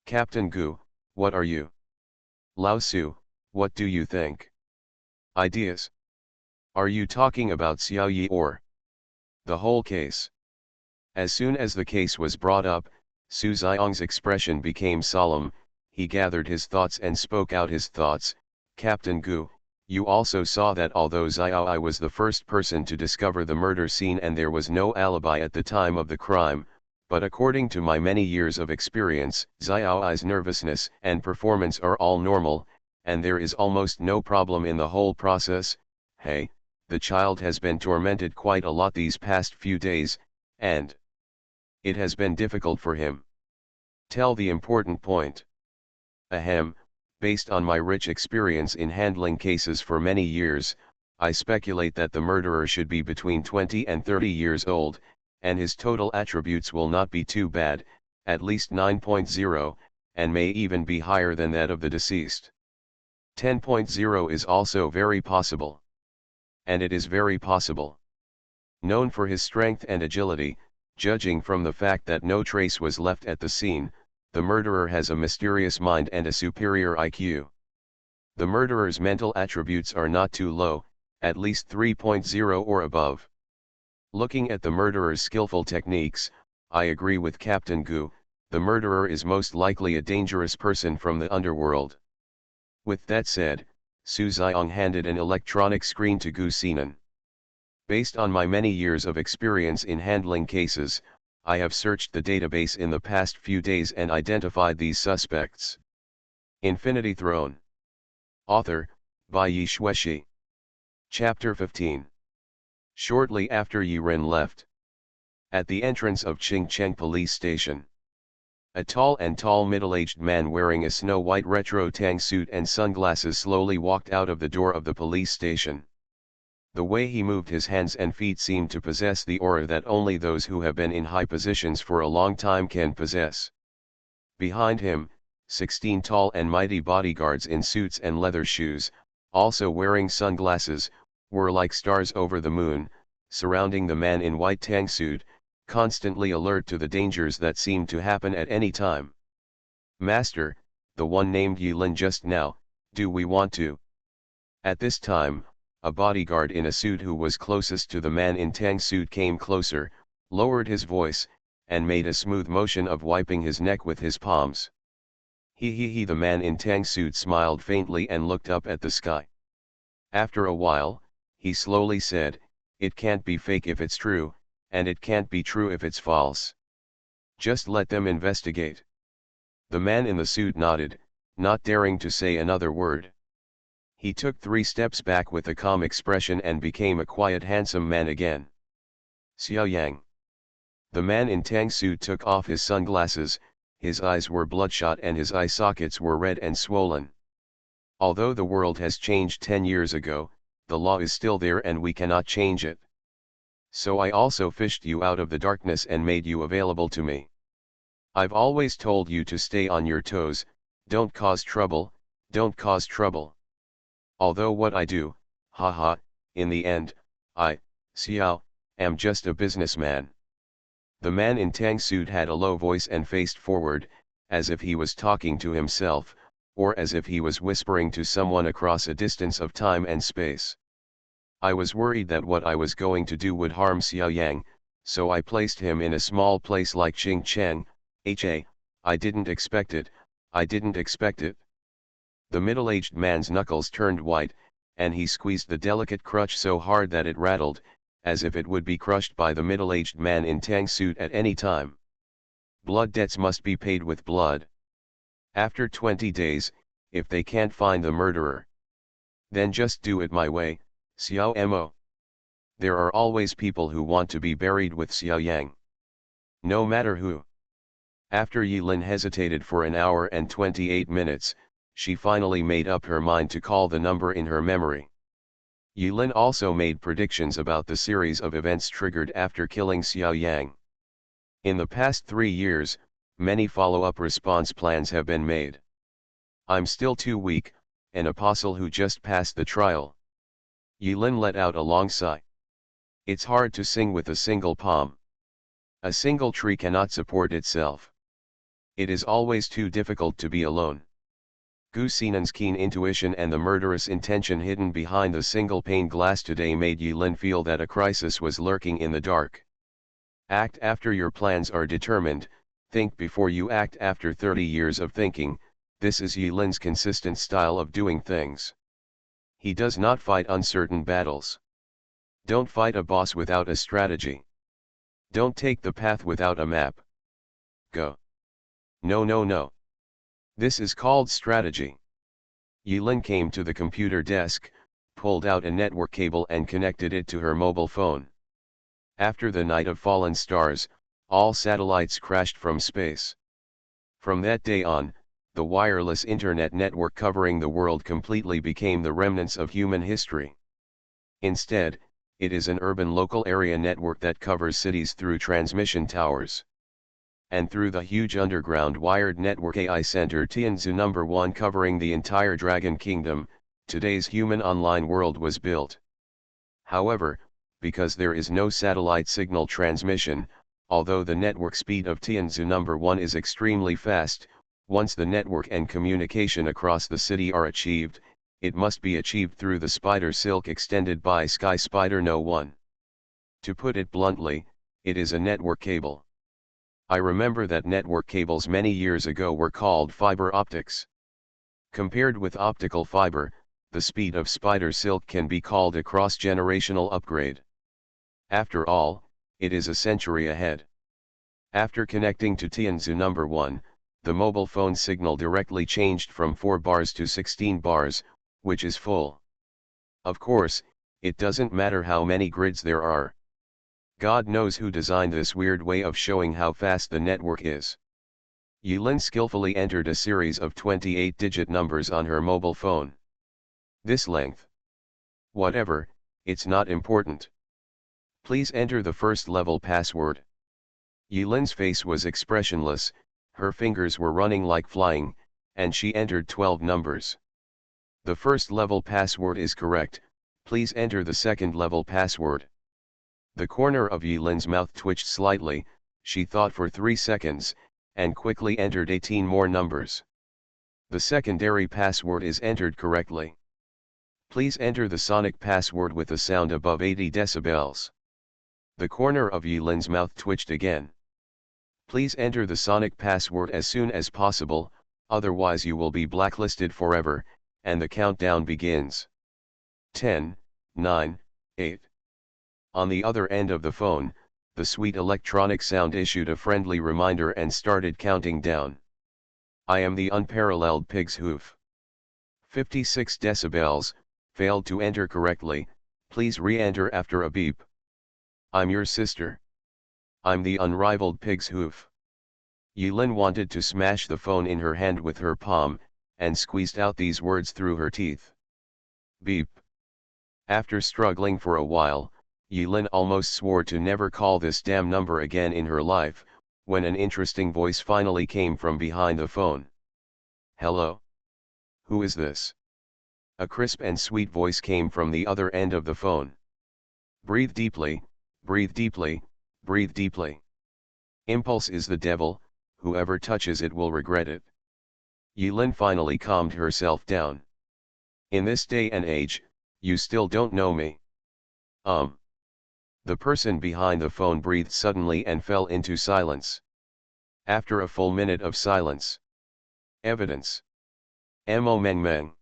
Captain Gu, what are you? Lao Su, what do you think? Ideas? Are you talking about Xiao Yi or the whole case? As soon as the case was brought up, Su Xiong's expression became solemn. He gathered his thoughts and spoke out his thoughts. Captain Gu, you also saw that although Xiao was the first person to discover the murder scene and there was no alibi at the time of the crime, but according to my many years of experience, Xiao's nervousness and performance are all normal, and there is almost no problem in the whole process. Hey, the child has been tormented quite a lot these past few days, and it has been difficult for him. Tell the important point. Ahem, based on my rich experience in handling cases for many years, I speculate that the murderer should be between 20 and 30 years old, and his total attributes will not be too bad, at least 9.0, and may even be higher than that of the deceased. 10.0 is also very possible. And it is very possible. Known for his strength and agility, judging from the fact that no trace was left at the scene, the murderer has a mysterious mind and a superior IQ. The murderer's mental attributes are not too low, at least 3.0 or above. Looking at the murderer's skillful techniques, I agree with Captain Gu, the murderer is most likely a dangerous person from the underworld. With that said, Su Xiong handed an electronic screen to Gu Xinan. Based on my many years of experience in handling cases, I have searched the database in the past few days and identified these suspects. Infinity Throne. Author, by Yi Shueshi. Chapter 15. Shortly after Yi Ren left. At the entrance of Qingcheng police station. A tall middle-aged man wearing a snow-white retro tang suit and sunglasses slowly walked out of the door of the police station. The way he moved his hands and feet seemed to possess the aura that only those who have been in high positions for a long time can possess. Behind him, 16 tall and mighty bodyguards in suits and leather shoes, also wearing sunglasses, were like stars over the moon, surrounding the man in white tang suit, constantly alert to the dangers that seemed to happen at any time. Master, the one named Yulin just now, do we want to? At this time, a bodyguard in a suit who was closest to the man in tang suit came closer, lowered his voice, and made a smooth motion of wiping his neck with his palms. He the man in tang suit smiled faintly and looked up at the sky. After a while, he slowly said, "It can't be fake if it's true, and it can't be true if it's false. Just let them investigate." The man in the suit nodded, not daring to say another word. He took 3 steps back with a calm expression and became a quiet handsome man again. Xiao Yang. The man in tang suit took off his sunglasses, his eyes were bloodshot and his eye sockets were red and swollen. Although the world has changed 10 years ago, the law is still there and we cannot change it. So I also fished you out of the darkness and made you available to me. I've always told you to stay on your toes, don't cause trouble, don't cause trouble. Although what I do, haha, in the end, I, Xiao, am just a businessman. The man in tang suit had a low voice and faced forward, as if he was talking to himself, or as if he was whispering to someone across a distance of time and space. I was worried that what I was going to do would harm Xiao Yang, so I placed him in a small place like Xingcheng. I didn't expect it, I didn't expect it. The middle-aged man's knuckles turned white, and he squeezed the delicate crutch so hard that it rattled, as if it would be crushed by the middle-aged man in tang suit at any time. Blood debts must be paid with blood. After 20 days, if they can't find the murderer, then just do it my way, Xiao Mo. There are always people who want to be buried with Xiao Yang. No matter who. After Yilin hesitated for an hour and 28 minutes, she finally made up her mind to call the number in her memory. Yilin also made predictions about the series of events triggered after killing Xiao Yang. In the past 3 years, many follow-up response plans have been made. I'm still too weak, an apostle who just passed the trial. Yilin let out a long sigh. It's hard to sing with a single palm. A single tree cannot support itself. It is always too difficult to be alone. Gu Xinan's keen intuition and the murderous intention hidden behind the single pane glass today made Yilin feel that a crisis was lurking in the dark. Act after your plans are determined, think before you act. After 30 years of thinking, this is Yilin's consistent style of doing things. He does not fight uncertain battles. Don't fight a boss without a strategy. Don't take the path without a map. Go. No. This is called strategy. Yilin came to the computer desk, pulled out a network cable and connected it to her mobile phone. After the night of fallen stars, all satellites crashed from space. From that day on, the wireless internet network covering the world completely became the remnants of human history. Instead, it is an urban local area network that covers cities through transmission towers. And through the huge underground wired network AI center Tianzu No. 1 covering the entire Dragon Kingdom, today's human online world was built. However, because there is no satellite signal transmission, although the network speed of Tianzu No. 1 is extremely fast, once the network and communication across the city are achieved, it must be achieved through the spider silk extended by Sky Spider No. 1. To put it bluntly, it is a network cable. I remember that network cables many years ago were called fiber optics. Compared with optical fiber, the speed of spider silk can be called a cross-generational upgrade. After all, it is a century ahead. After connecting to Tianzu No. 1, the mobile phone signal directly changed from 4 bars to 16 bars, which is full. Of course, it doesn't matter how many grids there are. God knows who designed this weird way of showing how fast the network is. Yilin skillfully entered a series of 28-digit numbers on her mobile phone. This length. Whatever, it's not important. Please enter the first level password. Yilin's face was expressionless, her fingers were running like flying, and she entered 12 numbers. The first level password is correct, please enter the second level password. The corner of Yilin's mouth twitched slightly, she thought for 3 seconds, and quickly entered 18 more numbers. The secondary password is entered correctly. Please enter the sonic password with a sound above 80 decibels. The corner of Yilin's mouth twitched again. Please enter the sonic password as soon as possible, otherwise you will be blacklisted forever, and the countdown begins. 10, 9, 8. On the other end of the phone, the sweet electronic sound issued a friendly reminder and started counting down. I am the unparalleled pig's hoof. 56 decibels, failed to enter correctly, please re-enter after a beep. I'm your sister. I'm the unrivaled pig's hoof. Yilin wanted to smash the phone in her hand with her palm, and squeezed out these words through her teeth. Beep. After struggling for a while, Yilin almost swore to never call this damn number again in her life, when an interesting voice finally came from behind the phone. "Hello? Who is this?" A crisp and sweet voice came from the other end of the phone. "Breathe deeply, breathe deeply, breathe deeply. Impulse is the devil, whoever touches it will regret it." Yilin finally calmed herself down. "In this day and age, you still don't know me?" The person behind the phone breathed suddenly and fell into silence. After a full minute of silence. "Evidence. Mo Meng Meng."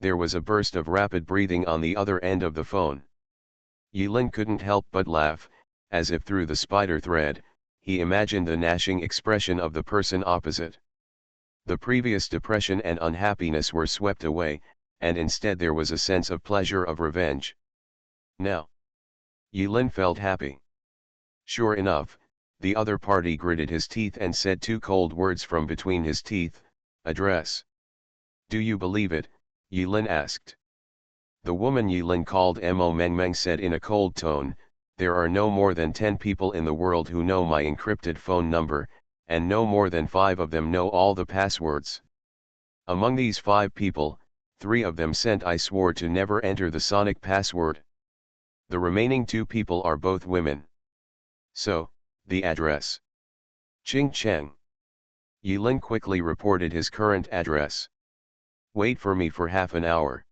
There was a burst of rapid breathing on the other end of the phone. Yilin couldn't help but laugh, as if through the spider thread, he imagined the gnashing expression of the person opposite. The previous depression and unhappiness were swept away, and instead there was a sense of pleasure of revenge. Now, Yilin felt happy. Sure enough, the other party gritted his teeth and said two cold words from between his teeth, "Address." "Do you believe it?" Yilin asked. The woman Yilin called Mo Meng Meng said in a cold tone, "There are no more than 10 people in the world who know my encrypted phone number, and no more than 5 of them know all the passwords. Among these 5 people, 3 of them said I swore to never enter the sonic password. The remaining 2 people are both women. So, the address." "Ching Cheng." Yilin quickly reported his current address. "Wait for me for half an hour."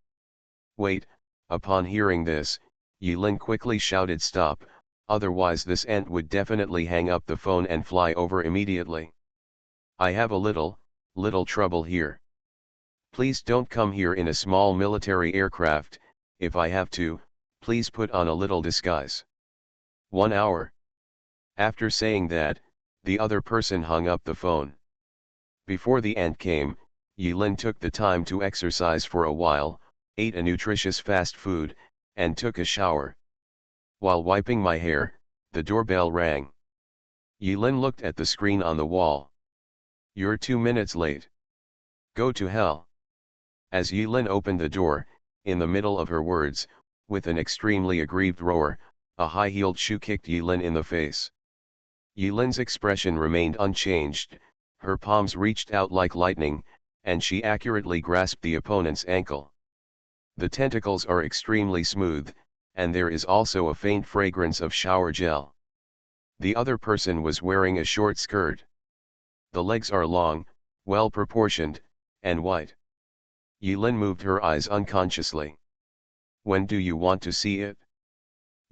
"Wait." Upon hearing this, Yilin quickly shouted stop, otherwise this ant would definitely hang up the phone and fly over immediately. "I have a little trouble here. Please don't come here in a small military aircraft. If I have to, please put on a little disguise." 1 hour. After saying that, the other person hung up the phone. Before the ant came, Yilin took the time to exercise for a while, ate a nutritious fast food, and took a shower. While wiping my hair, the doorbell rang. Yilin looked at the screen on the wall. "You're 2 minutes late. Go to hell." As Yilin opened the door, in the middle of her words, with an extremely aggrieved roar, a high-heeled shoe kicked Yilin in the face. Yilin's expression remained unchanged, her palms reached out like lightning, and she accurately grasped the opponent's ankle. The tentacles are extremely smooth, and there is also a faint fragrance of shower gel. The other person was wearing a short skirt. The legs are long, well proportioned, and white. Yilin moved her eyes unconsciously. "When do you want to see it?"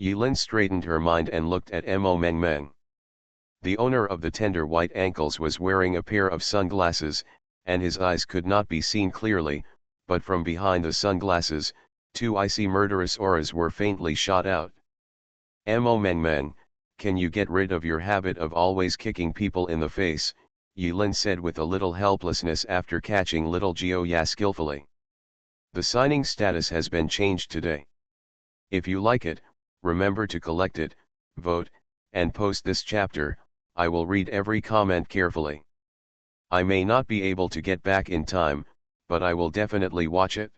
Yilin straightened her mind and looked at Mo Meng Meng. The owner of the tender white ankles was wearing a pair of sunglasses, and his eyes could not be seen clearly, but from behind the sunglasses, 2 icy murderous auras were faintly shot out. "Mo Meng Meng, can you get rid of your habit of always kicking people in the face?" Yilin said with a little helplessness after catching little Jioya skillfully. "The signing status has been changed today. If you like it, remember to collect it, vote, and post this chapter. I will read every comment carefully. I may not be able to get back in time, but I will definitely watch it."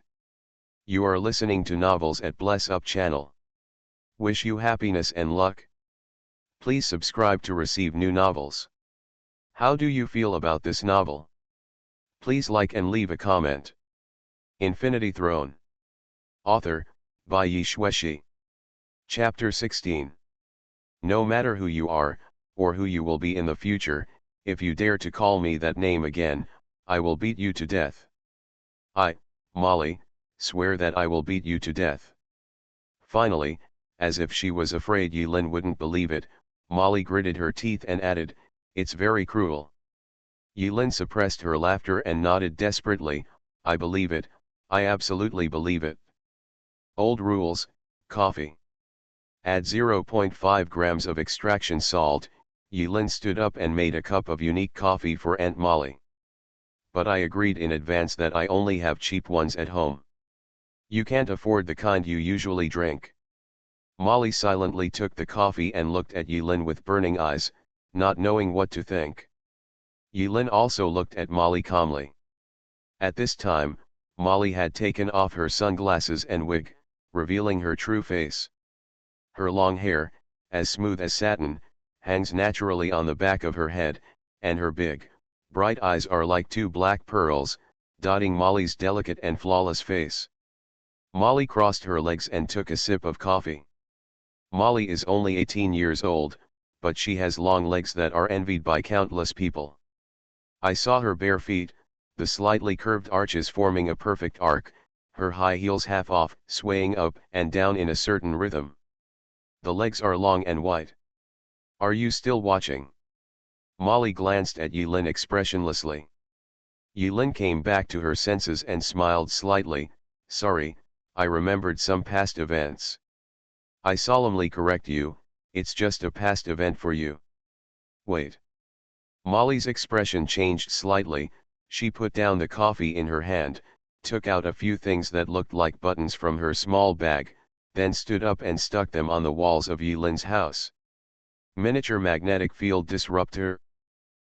You are listening to Novels at Bless Up channel. Wish you happiness and luck. Please subscribe to receive new novels. How do you feel about this novel? Please like and leave a comment. Infinity Throne. Author, by Yi Shueshi. Chapter 16. No matter who you are, or who you will be in the future, if you dare to call me that name again, I will beat you to death. I, Molly, swear that I will beat you to death. Finally, as if she was afraid Yilin wouldn't believe it, Molly gritted her teeth and added, "It's very cruel." Yilin suppressed her laughter and nodded desperately, "I believe it, I absolutely believe it." Old rules, coffee. Add 0.5 grams of extraction salt. Yilin stood up and made a cup of unique coffee for Aunt Molly. "But I agreed in advance that I only have cheap ones at home. You can't afford the kind you usually drink." Molly silently took the coffee and looked at Yilin with burning eyes, not knowing what to think. Yilin also looked at Molly calmly. At this time, Molly had taken off her sunglasses and wig, revealing her true face. Her long hair, as smooth as satin, hangs naturally on the back of her head, and her big, bright eyes are like two black pearls, dotting Molly's delicate and flawless face. Molly crossed her legs and took a sip of coffee. Molly is only 18 years old, but she has long legs that are envied by countless people. I saw her bare feet, the slightly curved arches forming a perfect arc, her high heels half off, swaying up and down in a certain rhythm. The legs are long and white. Are you still watching? Molly glanced at Yulin expressionlessly. Yulin came back to her senses and smiled slightly. Sorry, I remembered some past events. I solemnly correct you, it's just a past event for you. Wait. Molly's expression changed slightly. She put down the coffee in her hand, took out a few things that looked like buttons from her small bag, then stood up and stuck them on the walls of Yulin's house. Miniature magnetic field disruptor.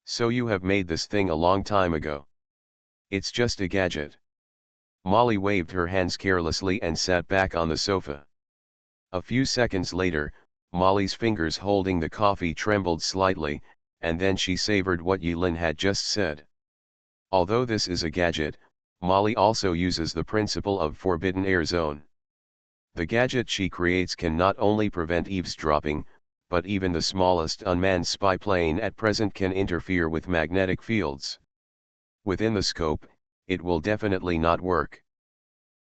So you have made this thing a long time ago. It's just a gadget. Molly waved her hands carelessly and sat back on the sofa. A few seconds later, Molly's fingers holding the coffee trembled slightly, and then she savored what Yulin had just said. Although this is a gadget, Molly also uses the principle of forbidden air zone. The gadget she creates can not only prevent eavesdropping, but even the smallest unmanned spy plane at present can interfere with magnetic fields. Within the scope, it will definitely not work.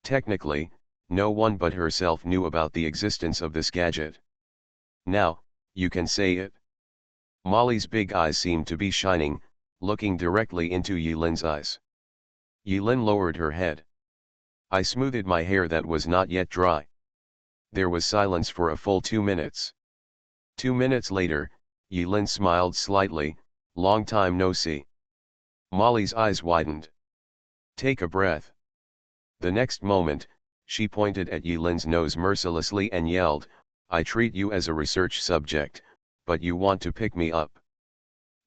Technically, no one but herself knew about the existence of this gadget. Now, you can say it. Molly's big eyes seemed to be shining, looking directly into Yulin's eyes. Yulin lowered her head. I smoothed my hair that was not yet dry. There was silence for a full 2 minutes. 2 minutes later, Yulin smiled slightly. Long time no see. Molly's eyes widened. Take a breath. The next moment, she pointed at Yulin's nose mercilessly and yelled, I treat you as a research subject, but you want to pick me up.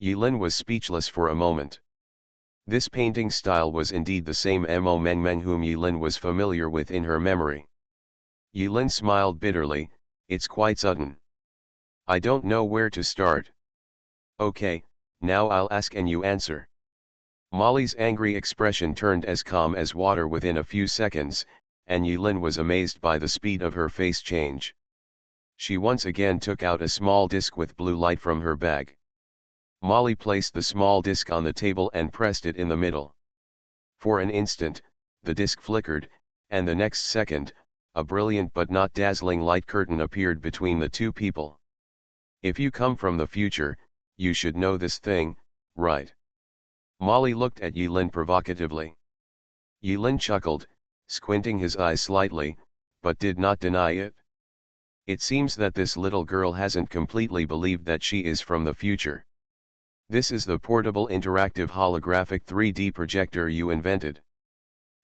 Yulin was speechless for a moment. This painting style was indeed the same Mo Meng Meng whom Yulin was familiar with in her memory. Yulin smiled bitterly, it's quite sudden. I don't know where to start. Okay, now I'll ask and you answer. Molly's angry expression turned as calm as water within a few seconds, and Yulin was amazed by the speed of her face change. She once again took out a small disc with blue light from her bag. Molly placed the small disc on the table and pressed it in the middle. For an instant, the disc flickered, and the next second, a brilliant but not dazzling light curtain appeared between the two people. If you come from the future, you should know this thing, right? Molly looked at Yulin provocatively. Yulin chuckled, squinting his eyes slightly, but did not deny it. It seems that this little girl hasn't completely believed that she is from the future. This is the portable interactive holographic 3D projector you invented.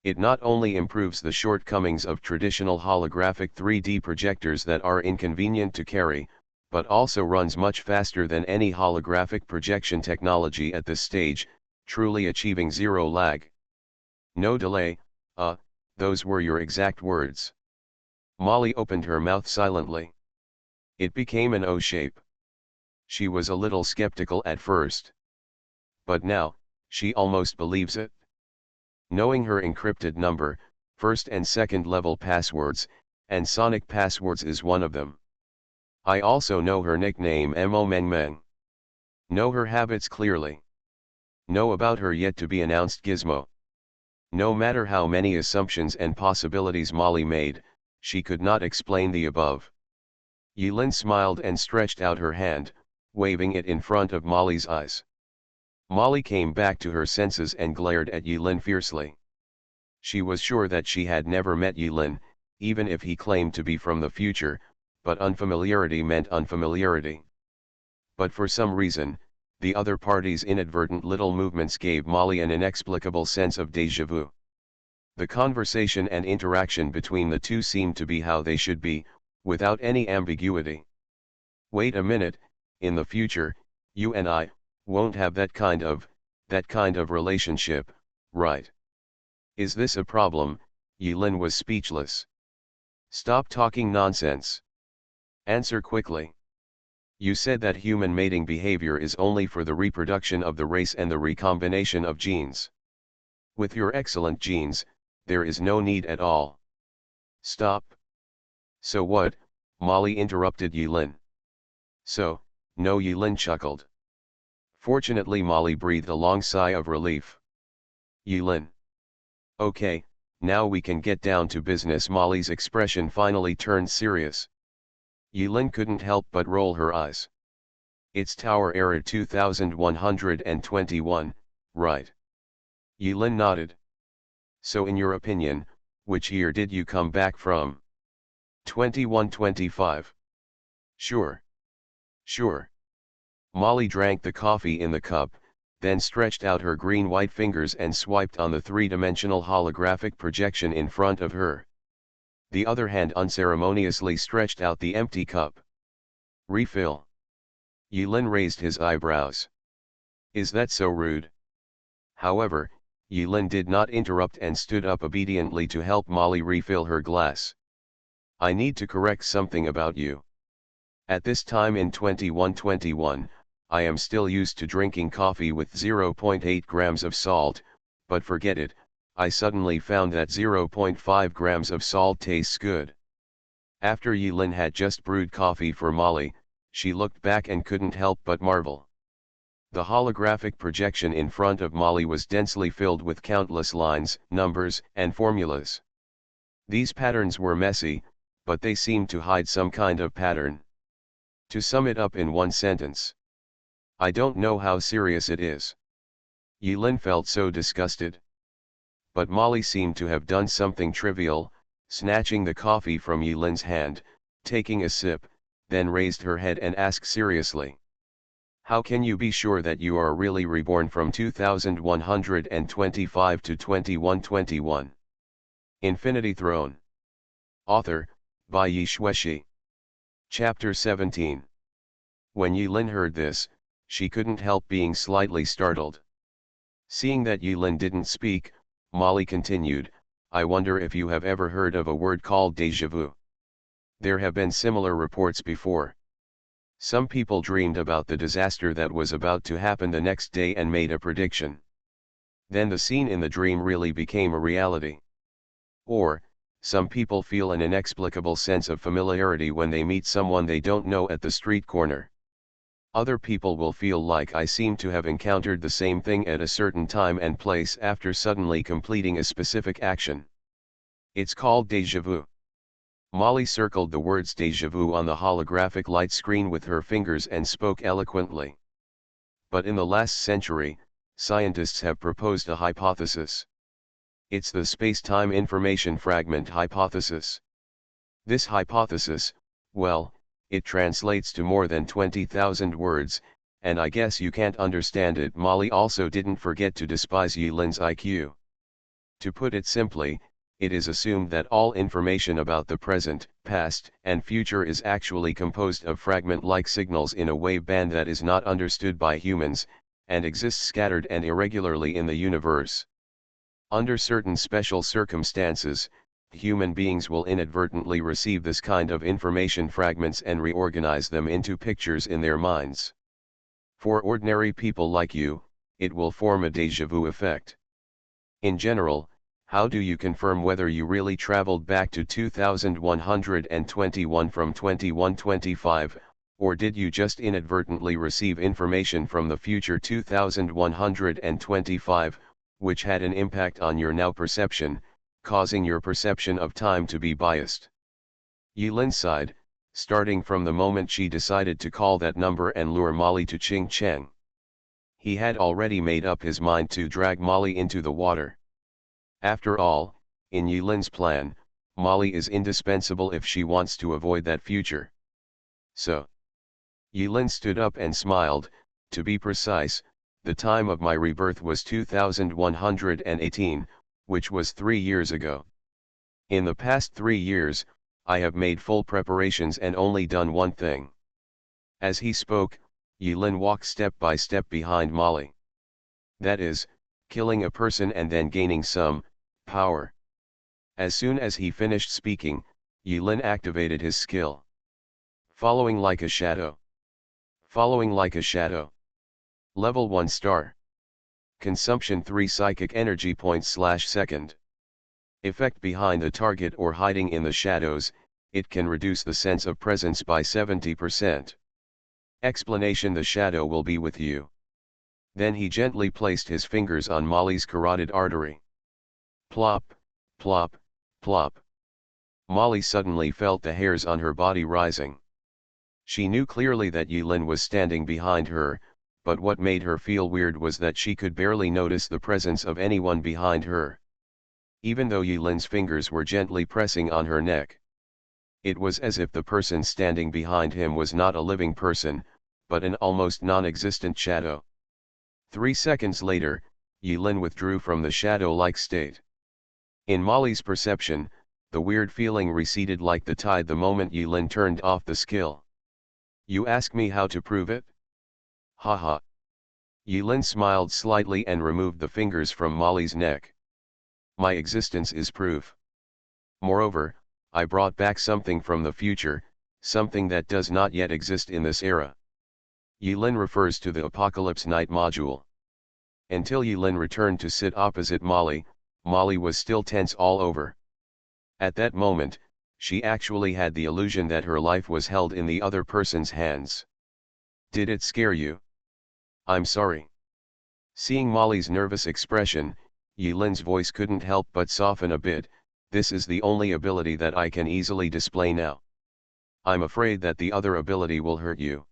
It not only improves the shortcomings of traditional holographic 3D projectors that are inconvenient to carry, but also runs much faster than any holographic projection technology at this stage, truly achieving zero lag. No delay, those were your exact words. Molly opened her mouth silently. It became an O shape. She was a little skeptical at first. But now, she almost believes it. Knowing her encrypted number, first and second level passwords, and sonic passwords is one of them. I also know her nickname Mo Meng Meng. Know her habits clearly. Know about her yet to be announced gizmo. No matter how many assumptions and possibilities Molly made, she could not explain the above. Yulin smiled and stretched out her hand, waving it in front of Molly's eyes. Molly came back to her senses and glared at Yulin fiercely. She was sure that she had never met Yulin, even if he claimed to be from the future, but unfamiliarity meant unfamiliarity. But for some reason, the other party's inadvertent little movements gave Molly an inexplicable sense of déjà vu. The conversation and interaction between the two seemed to be how they should be, without any ambiguity. Wait a minute, in the future, you and I won't have that kind of relationship, right? Is this a problem? Yulin was speechless. Stop talking nonsense. Answer quickly. You said that human mating behavior is only for the reproduction of the race and the recombination of genes. With your excellent genes, there is no need at all. Stop. So what? Molly interrupted Yulin. So, no, Yulin chuckled. Fortunately, Molly breathed a long sigh of relief. Yulin. Okay, now we can get down to business. Molly's expression finally turned serious. Yulin couldn't help but roll her eyes. It's Tower Era 2121, right? Yulin nodded. So in your opinion, which year did you come back from? 2125. Sure. Sure. Molly drank the coffee in the cup, then stretched out her green-white fingers and swiped on the three-dimensional holographic projection in front of her. The other hand unceremoniously stretched out the empty cup. Refill. Yulin raised his eyebrows. Is that so rude? However, Yulin did not interrupt and stood up obediently to help Molly refill her glass. I need to correct something about you. At this time in 2121, I am still used to drinking coffee with 0.8 grams of salt, but forget it, I suddenly found that 0.5 grams of salt tastes good. After Yulin had just brewed coffee for Molly, she looked back and couldn't help but marvel. The holographic projection in front of Molly was densely filled with countless lines, numbers, and formulas. These patterns were messy, but they seemed to hide some kind of pattern. To sum it up in one sentence. I don't know how serious it is. Yulin felt so disgusted. But Molly seemed to have done something trivial, snatching the coffee from Yulin's hand, taking a sip, then raised her head and asked seriously. How can you be sure that you are really reborn from 2125 to 2121? Infinity Throne. Author, by Yi Shueshi. Chapter 17. When Yulin heard this, she couldn't help being slightly startled. Seeing that Yulin didn't speak, Molly continued, I wonder if you have ever heard of a word called déjà vu. There have been similar reports before. Some people dreamed about the disaster that was about to happen the next day and made a prediction. Then the scene in the dream really became a reality. Or, some people feel an inexplicable sense of familiarity when they meet someone they don't know at the street corner. Other people will feel like I seem to have encountered the same thing at a certain time and place after suddenly completing a specific action. It's called déjà vu. Molly circled the words déjà vu on the holographic light screen with her fingers and spoke eloquently. But in the last century, scientists have proposed a hypothesis. It's the space-time information fragment hypothesis. This hypothesis, well, it translates to more than 20,000 words, and I guess you can't understand it. Molly also didn't forget to despise Yulin's IQ. To put it simply, it is assumed that all information about the present, past, and future is actually composed of fragment-like signals in a wave band that is not understood by humans, and exists scattered and irregularly in the universe. Under certain special circumstances, human beings will inadvertently receive this kind of information fragments and reorganize them into pictures in their minds. For ordinary people like you, it will form a déjà vu effect. In general, how do you confirm whether you really traveled back to 2121 from 2125, or did you just inadvertently receive information from the future 2125, which had an impact on your now perception, causing your perception of time to be biased? Yulin sighed, starting from the moment she decided to call that number and lure Molly to Ching Cheng. He had already made up his mind to drag Molly into the water. After all, in Yulin's plan, Molly is indispensable if she wants to avoid that future. So. Yulin stood up and smiled. To be precise, the time of my rebirth was 2118, which was 3 years ago. In the past 3 years, I have made full preparations and only done one thing. As he spoke, Yulin walked step by step behind Molly. That is, killing a person and then gaining some power. As soon as he finished speaking, Yulin activated his skill. Following like a shadow. Following like a shadow. Level 1 star. Consumption 3 psychic energy points/second. Effect behind the target or hiding in the shadows, it can reduce the sense of presence by 70%. Explanation: the shadow will be with you. Then he gently placed his fingers on Molly's carotid artery. Plop, plop, plop. Molly suddenly felt the hairs on her body rising. She knew clearly that Yilin was standing behind her, but what made her feel weird was that she could barely notice the presence of anyone behind her. Even though Yilin's fingers were gently pressing on her neck. It was as if the person standing behind him was not a living person, but an almost non-existent shadow. 3 seconds later, Yilin withdrew from the shadow-like state. In Molly's perception, the weird feeling receded like the tide the moment Yilin turned off the skill. You ask me how to prove it? Haha. Yilin smiled slightly and removed the fingers from Molly's neck. My existence is proof. Moreover, I brought back something from the future, something that does not yet exist in this era. Yilin refers to the Apocalypse Night module. Until Yilin returned to sit opposite Molly, Molly was still tense all over. At that moment, she actually had the illusion that her life was held in the other person's hands. Did it scare you? I'm sorry. Seeing Molly's nervous expression, Yilin's voice couldn't help but soften a bit. This is the only ability that I can easily display now. I'm afraid that the other ability will hurt you.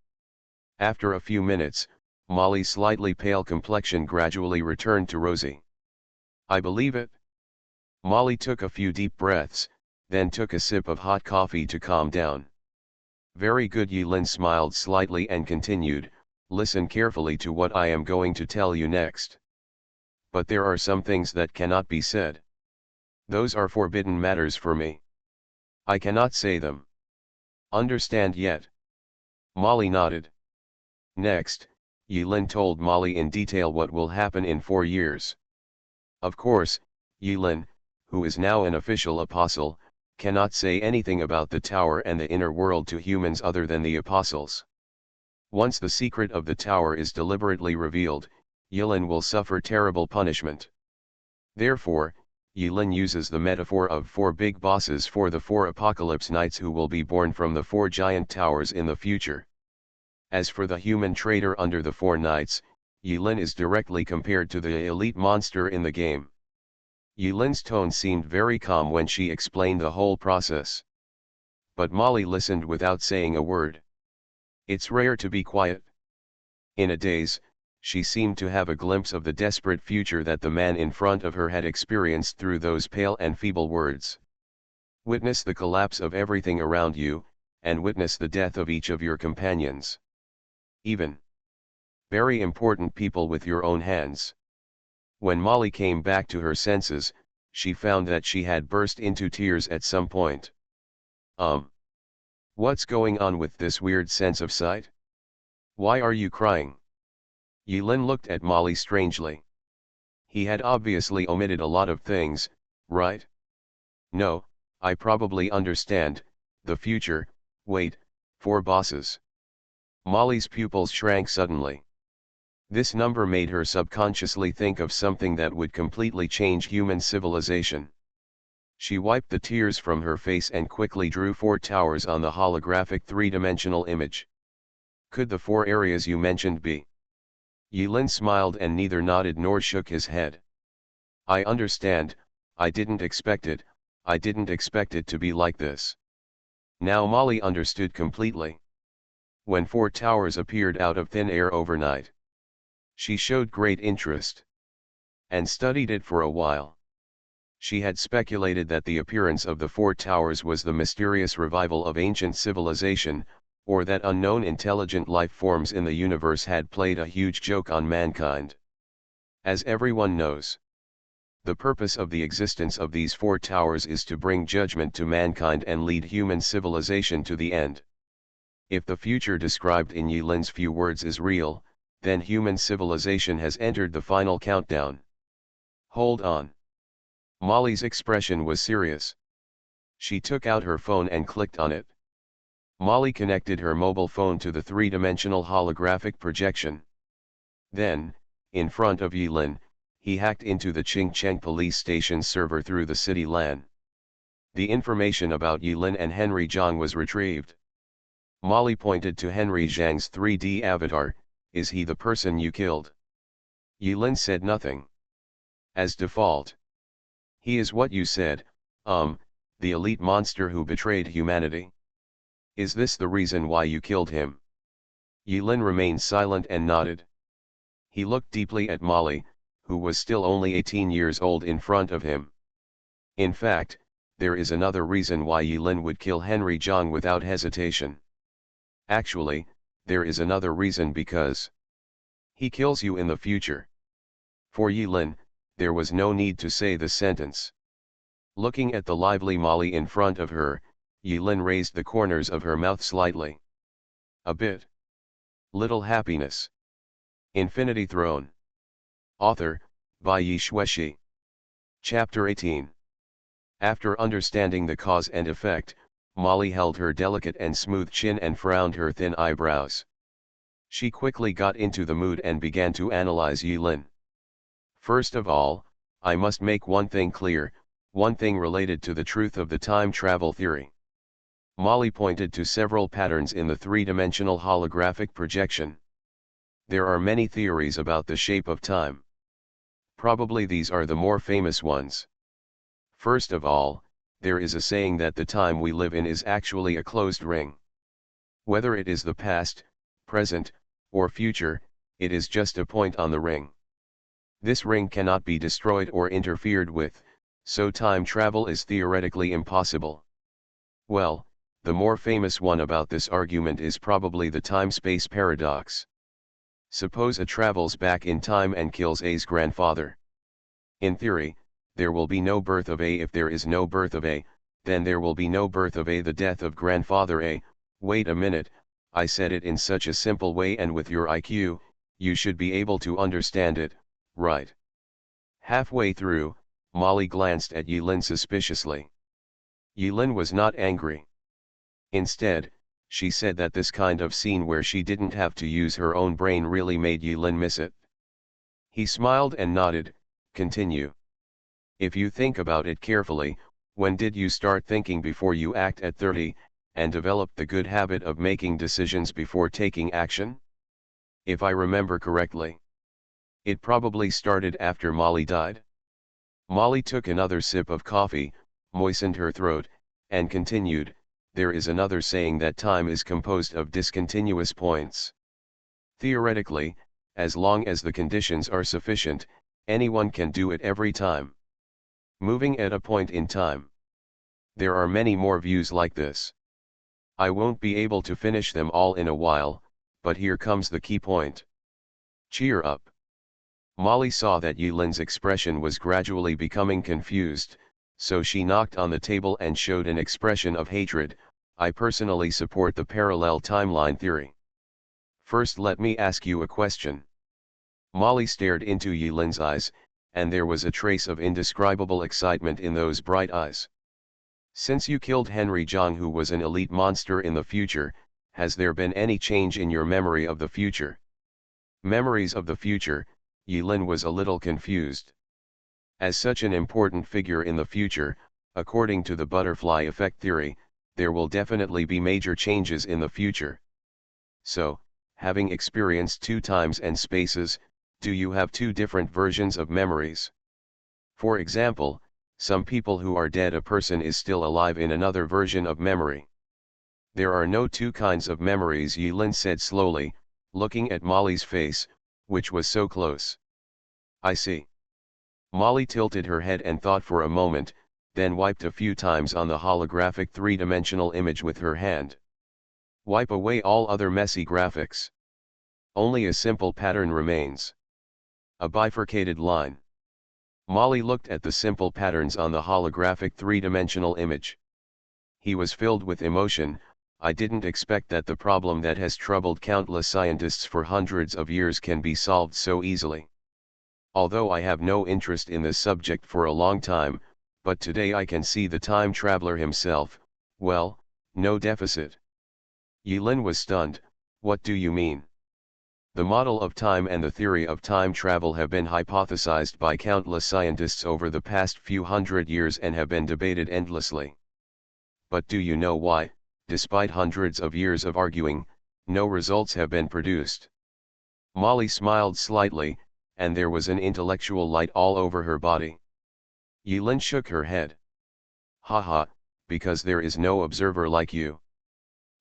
After a few minutes, Molly's slightly pale complexion gradually returned to rosy. I believe it. Molly took a few deep breaths, then took a sip of hot coffee to calm down. Very good. Yilin smiled slightly and continued, listen carefully to what I am going to tell you next. But there are some things that cannot be said. Those are forbidden matters for me. I cannot say them. Understand yet? Molly nodded. Next, Yilin told Molly in detail what will happen in 4 years. Of course, Yilin, who is now an official apostle, cannot say anything about the tower and the inner world to humans other than the apostles. Once the secret of the tower is deliberately revealed, Yilin will suffer terrible punishment. Therefore, Yilin uses the metaphor of 4 big bosses for the 4 apocalypse knights who will be born from the 4 giant towers in the future. As for the human traitor under the 4 knights, Yilin is directly compared to the elite monster in the game. Yilin's tone seemed very calm when she explained the whole process. But Molly listened without saying a word. It's rare to be quiet. In a daze, she seemed to have a glimpse of the desperate future that the man in front of her had experienced through those pale and feeble words. Witness the collapse of everything around you, and witness the death of each of your companions. Even very important people with your own hands. When Molly came back to her senses, she found that she had burst into tears at some point. What's going on with this weird sense of sight? Why are you crying? Yilin looked at Molly strangely. He had obviously omitted a lot of things, right? No, I probably understand, the future, wait, 4 bosses. Molly's pupils shrank suddenly. This number made her subconsciously think of something that would completely change human civilization. She wiped the tears from her face and quickly drew 4 towers on the holographic 3-dimensional image. Could the 4 areas you mentioned be? Yilin smiled and neither nodded nor shook his head. I understand, I didn't expect it to be like this. Now Molly understood completely. When 4 towers appeared out of thin air overnight, she showed great interest. And studied it for a while. She had speculated that the appearance of the 4 towers was the mysterious revival of ancient civilization, or that unknown intelligent life forms in the universe had played a huge joke on mankind. As everyone knows, the purpose of the existence of these 4 towers is to bring judgment to mankind and lead human civilization to the end. If the future described in Yilin's few words is real, then human civilization has entered the final countdown. Hold on. Molly's expression was serious. She took out her phone and clicked on it. Molly connected her mobile phone to the three-dimensional holographic projection. Then, in front of Yilin, he hacked into the Qingcheng police station's server through the city LAN. The information about Yilin and Henry Zhang was retrieved. Molly pointed to Henry Zhang's 3D avatar. Is he the person you killed? Yilin said nothing. As default. He is what you said, the elite monster who betrayed humanity. Is this the reason why you killed him? Yilin remained silent and nodded. He looked deeply at Molly, who was still only 18 years old in front of him. In fact, there is another reason why Yilin would kill Henry Zhang without hesitation. Actually, there is another reason because he kills you in the future. For Yilin, there was no need to say the sentence. Looking at the lively Molly in front of her, Yilin raised the corners of her mouth slightly. A bit. Little happiness. Infinity Throne. Author, by Yi Shueshi. Chapter 18. After understanding the cause and effect, Molly held her delicate and smooth chin and frowned her thin eyebrows. She quickly got into the mood and began to analyze Yilin. First of all, I must make one thing clear, one thing related to the truth of the time travel theory. Molly pointed to several patterns in the three-dimensional holographic projection. There are many theories about the shape of time. Probably these are the more famous ones. First of all, there is a saying that the time we live in is actually a closed ring. Whether it is the past, present, or future, it is just a point on the ring. This ring cannot be destroyed or interfered with, so time travel is theoretically impossible. Well, the more famous one about this argument is probably the time-space paradox. Suppose A travels back in time and kills A's grandfather. In theory, there will be no birth of A. If there is no birth of A, then there will be no birth of A. The death of grandfather A. Wait a minute, I said it in such a simple way, and with your IQ, you should be able to understand it, right? Halfway through, Molly glanced at Yilin suspiciously. Yilin was not angry. Instead, she said that this kind of scene where she didn't have to use her own brain really made Yilin miss it. He smiled and nodded. Continue. If you think about it carefully, when did you start thinking before you act at 30, and develop the good habit of making decisions before taking action? If I remember correctly, it probably started after Molly died. Molly took another sip of coffee, moistened her throat, and continued. There is another saying that time is composed of discontinuous points. Theoretically, as long as the conditions are sufficient, anyone can do it every time. Moving at a point in time. There are many more views like this. I won't be able to finish them all in a while, but here comes the key point. Cheer up. Molly saw that Yilin's expression was gradually becoming confused, so she knocked on the table and showed an expression of hatred. I personally support the parallel timeline theory. First, let me ask you a question. Molly stared into Yilin's eyes, and there was a trace of indescribable excitement in those bright eyes. Since you killed Henry Zhang, who was an elite monster in the future, has there been any change in your memory of the future? Memories of the future, Yilin was a little confused. As such an important figure in the future, according to the butterfly effect theory, there will definitely be major changes in the future. So, having experienced two times and spaces, do you have two different versions of memories? For example, some people who are dead, a person is still alive in another version of memory. There are no two kinds of memories, Yilin said slowly, looking at Molly's face, which was so close. I see. Molly tilted her head and thought for a moment, then wiped a few times on the holographic three-dimensional image with her hand. Wipe away all other messy graphics. Only a simple pattern remains. A bifurcated line. Molly looked at the simple patterns on the holographic three-dimensional image. He was filled with emotion. I didn't expect that the problem that has troubled countless scientists for hundreds of years can be solved so easily. Although I have no interest in this subject for a long time, but today I can see the time traveler himself. Well, no deficit. Yilin was stunned. What do you mean? The model of time and the theory of time travel have been hypothesized by countless scientists over the past few hundred years and have been debated endlessly. But do you know why, despite hundreds of years of arguing, no results have been produced? Molly smiled slightly, and there was an intellectual light all over her body. Yilin shook her head. Haha, because there is no observer like you.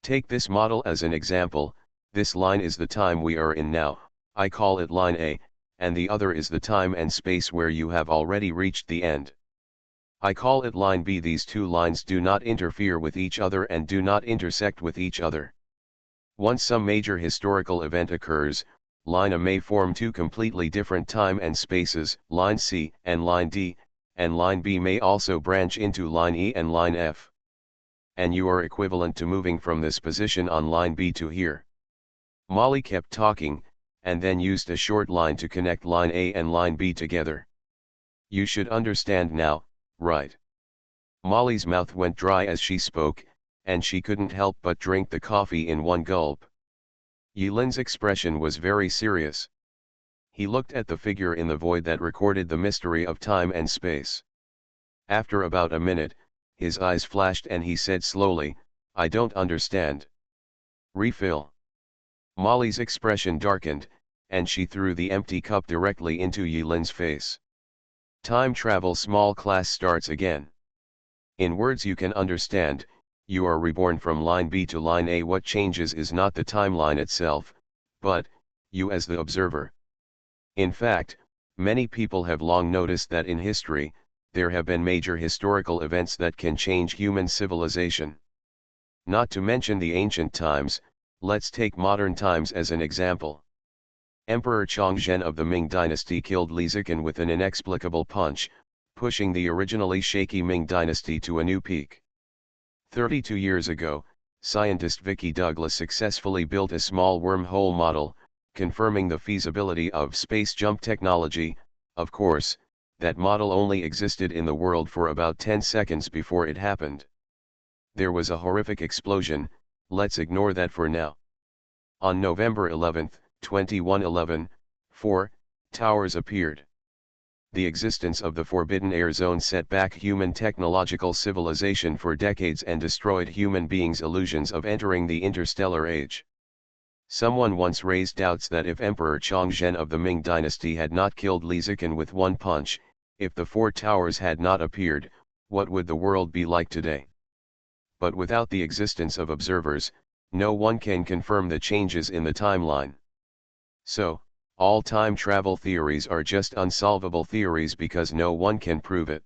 Take this model as an example. This line is the time we are in now, I call it line A, and the other is the time and space where you have already reached the end. I call it line B. These two lines do not interfere with each other and do not intersect with each other. Once some major historical event occurs, line A may form two completely different time and spaces, line C and line D, and line B may also branch into line E and line F. And you are equivalent to moving from this position on line B to here. Molly kept talking, and then used a short line to connect line A and line B together. You should understand now, right? Molly's mouth went dry as she spoke, and she couldn't help but drink the coffee in one gulp. Yilin's expression was very serious. He looked at the figure in the void that recorded the mystery of time and space. After about a minute, his eyes flashed and he said slowly, I don't understand. Refill. Molly's expression darkened, and she threw the empty cup directly into Yilin's face. Time travel small class starts again. In words you can understand, you are reborn from line B to line A. What changes is not the timeline itself, but you as the observer. In fact, many people have long noticed that in history, there have been major historical events that can change human civilization. Not to mention the ancient times. Let's take modern times as an example. Emperor Chongzhen of the Ming dynasty killed Li Ziqin with an inexplicable punch, pushing the originally shaky Ming dynasty to a new peak. 32 years ago, scientist Vicki Douglas successfully built a small wormhole model, confirming the feasibility of space jump technology. Of course, that model only existed in the world for about 10 seconds before it happened. There was a horrific explosion. Let's ignore that for now. On November 11, 2111, 4 towers appeared. The existence of the Forbidden Air Zone set back human technological civilization for decades and destroyed human beings' illusions of entering the interstellar age. Someone once raised doubts that if Emperor Chongzhen of the Ming dynasty had not killed Li Ziqin with one punch, if the 4 towers had not appeared, what would the world be like today? But without the existence of observers, no one can confirm the changes in the timeline. So, all time travel theories are just unsolvable theories because no one can prove it.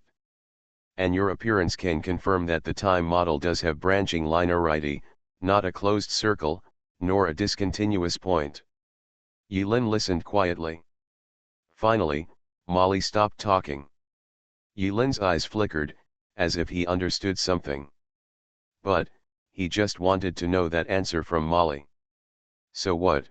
And your appearance can confirm that the time model does have branching linearity, not a closed circle, nor a discontinuous point. Yilin listened quietly. Finally, Molly stopped talking. Yilin's eyes flickered, as if he understood something. But, he just wanted to know that answer from Molly. So what?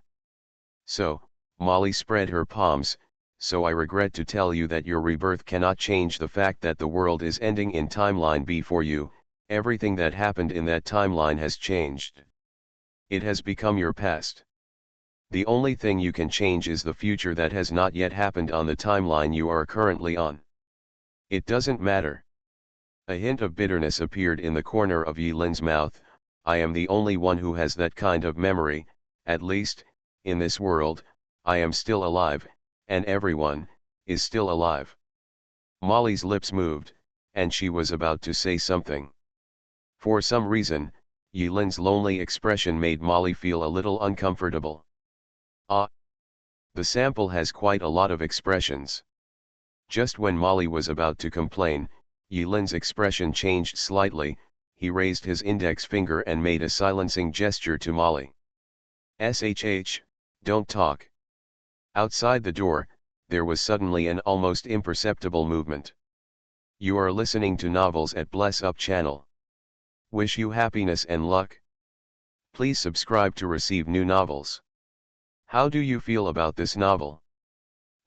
So, Molly spread her palms, so I regret to tell you that your rebirth cannot change the fact that the world is ending in timeline B for you. Everything that happened in that timeline has changed. It has become your past. The only thing you can change is the future that has not yet happened on the timeline you are currently on. It doesn't matter. A hint of bitterness appeared in the corner of Yilin's mouth. I am the only one who has that kind of memory, at least, in this world. I am still alive, and everyone is still alive. Molly's lips moved, and she was about to say something. For some reason, Yilin's lonely expression made Molly feel a little uncomfortable. Ah! The sample has quite a lot of expressions. Just when Molly was about to complain, Yilin's expression changed slightly. He raised his index finger and made a silencing gesture to Molly. "Shh, don't talk." Outside the door, there was suddenly an almost imperceptible movement. You are listening to Novels at Bless Up channel. Wish you happiness and luck. Please subscribe to receive new novels. How do you feel about this novel?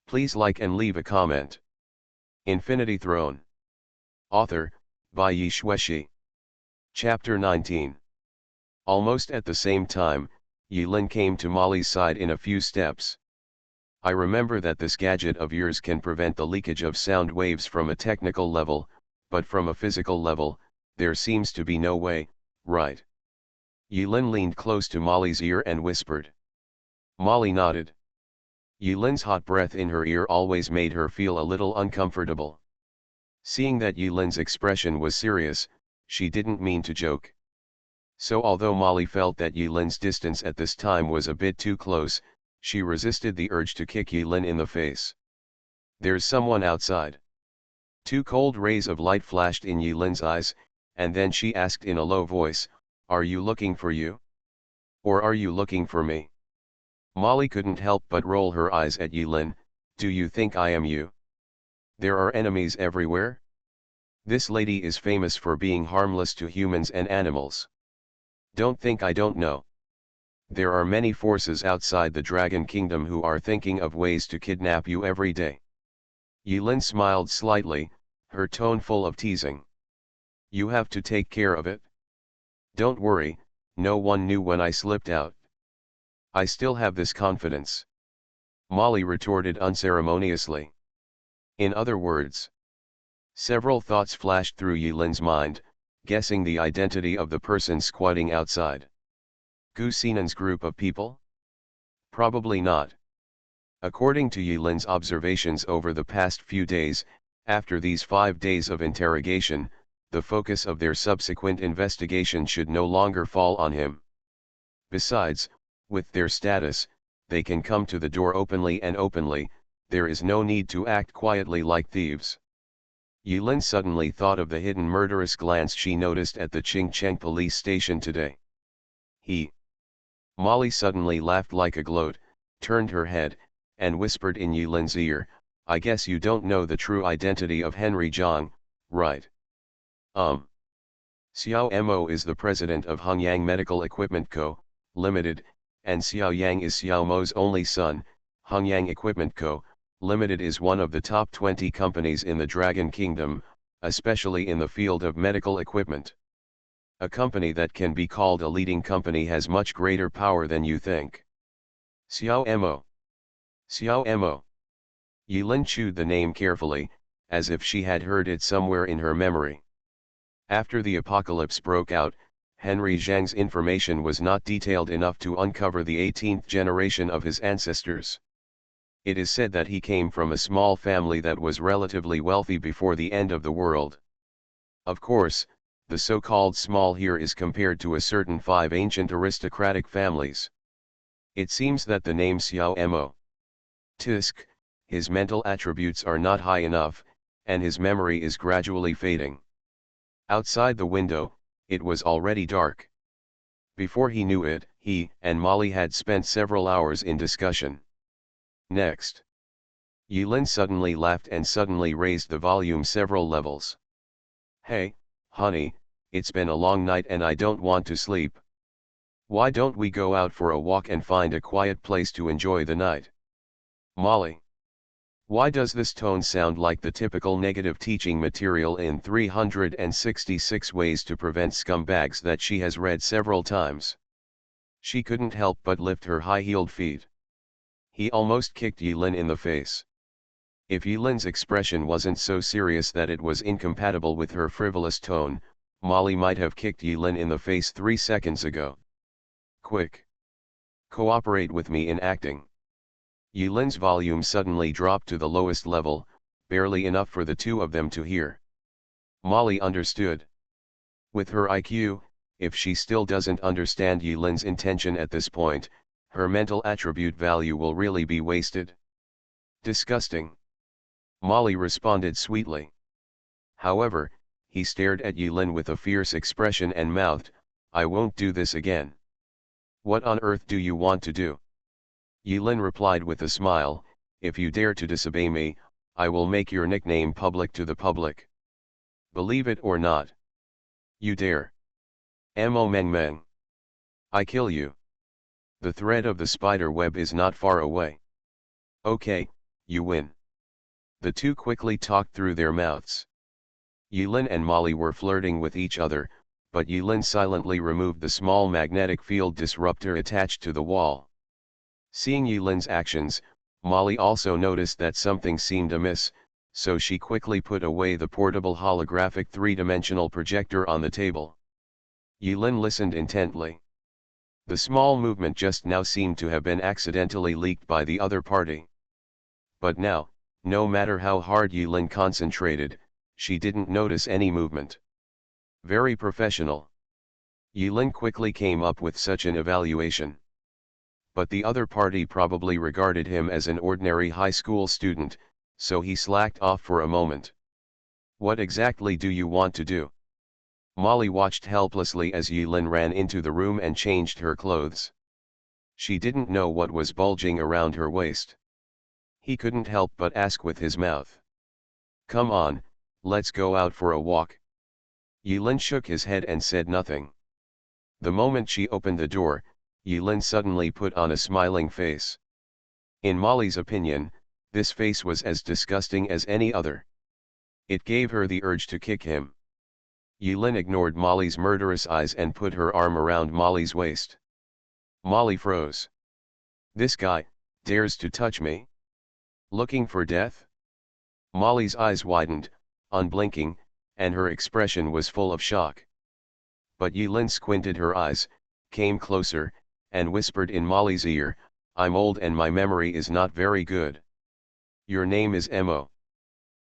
Please like and leave a comment. Infinity Throne. Author, by Yi Xueshi. Chapter 19. Almost at the same time, Yilin came to Molly's side in a few steps. I remember that this gadget of yours can prevent the leakage of sound waves from a technical level, but from a physical level, there seems to be no way, right? Yilin leaned close to Molly's ear and whispered. Molly nodded. Yilin's hot breath in her ear always made her feel a little uncomfortable. Seeing that Yilin's expression was serious, she didn't mean to joke. So although Molly felt that Yilin's distance at this time was a bit too close, she resisted the urge to kick Yilin in the face. There's someone outside. Two cold rays of light flashed in Yilin's eyes, and then she asked in a low voice, are you looking for you? Or are you looking for me? Molly couldn't help but roll her eyes at Yilin. Do you think I am you? There are enemies everywhere? This lady is famous for being harmless to humans and animals. Don't think I don't know. There are many forces outside the Dragon Kingdom who are thinking of ways to kidnap you every day. Yilin smiled slightly, her tone full of teasing. You have to take care of it. Don't worry, no one knew when I slipped out. I still have this confidence. Molly retorted unceremoniously. In other words, several thoughts flashed through Yilin's mind, guessing the identity of the person squatting outside. Gu Xinan's group of people? Probably not. According to Yilin's observations over the past few days, after these 5 days of interrogation, the focus of their subsequent investigation should no longer fall on him. Besides, with their status, they can come to the door openly and openly, there is no need to act quietly like thieves. Yilin suddenly thought of the hidden murderous glance she noticed at the Qingcheng police station today. Molly suddenly laughed like a gloat, turned her head, and whispered in Yilin's ear, I guess you don't know the true identity of Henry Zhang, right? Xiao Mo is the president of Hongyang Medical Equipment Co., Limited, and Xiao Yang is Xiao Mo's only son. Hongyang Equipment Co., Limited is one of the top 20 companies in the Dragon Kingdom, especially in the field of medical equipment. A company that can be called a leading company has much greater power than you think. Xiao Mo. Xiao Mo. Yilin chewed the name carefully, as if she had heard it somewhere in her memory. After the apocalypse broke out, Henry Zhang's information was not detailed enough to uncover the 18th generation of his ancestors. It is said that he came from a small family that was relatively wealthy before the end of the world. Of course, the so-called small here is compared to a certain 5 ancient aristocratic families. It seems that the name Xiao Mo. Tisk, his mental attributes are not high enough, and his memory is gradually fading. Outside the window, it was already dark. Before he knew it, he and Molly had spent several hours in discussion. Next. Yilin suddenly laughed and suddenly raised the volume several levels. Hey, honey, it's been a long night and I don't want to sleep. Why don't we go out for a walk and find a quiet place to enjoy the night? Molly. Why does this tone sound like the typical negative teaching material in 366 Ways to Prevent Scumbags that she has read several times? She couldn't help but lift her high-heeled feet. He almost kicked Yilin in the face. If Yilin's expression wasn't so serious that it was incompatible with her frivolous tone, Molly might have kicked Yilin in the face 3 seconds ago. Quick! Cooperate with me in acting. Yilin's volume suddenly dropped to the lowest level, barely enough for the two of them to hear. Molly understood. With her IQ, if she still doesn't understand Yilin's intention at this point, her mental attribute value will really be wasted. Disgusting. Molly responded sweetly. However, he stared at Yilin with a fierce expression and mouthed, I won't do this again. What on earth do you want to do? Yilin replied with a smile, if you dare to disobey me, I will make your nickname public to the public. Believe it or not. You dare. Mo Meng Meng. I kill you. The thread of the spider web is not far away. Okay, you win. The two quickly talked through their mouths. Yilin and Molly were flirting with each other, but Yulin silently removed the small magnetic field disruptor attached to the wall. Seeing Yulin's actions, Molly also noticed that something seemed amiss, so she quickly put away the portable holographic three-dimensional projector on the table. Yulin listened intently. The small movement just now seemed to have been accidentally leaked by the other party. But now, no matter how hard Yulin concentrated, she didn't notice any movement. Very professional. Yulin quickly came up with such an evaluation. But the other party probably regarded him as an ordinary high school student, so he slacked off for a moment. What exactly do you want to do? Molly watched helplessly as Yulin ran into the room and changed her clothes. She didn't know what was bulging around her waist. He couldn't help but ask with his mouth. Come on, let's go out for a walk. Yulin shook his head and said nothing. The moment she opened the door, Yulin suddenly put on a smiling face. In Molly's opinion, this face was as disgusting as any other. It gave her the urge to kick him. Yulin ignored Molly's murderous eyes and put her arm around Molly's waist. Molly froze. This guy dares to touch me? Looking for death? Molly's eyes widened, unblinking, and her expression was full of shock. But Yulin squinted her eyes, came closer, and whispered in Molly's ear, I'm old and my memory is not very good. Your name is Mo.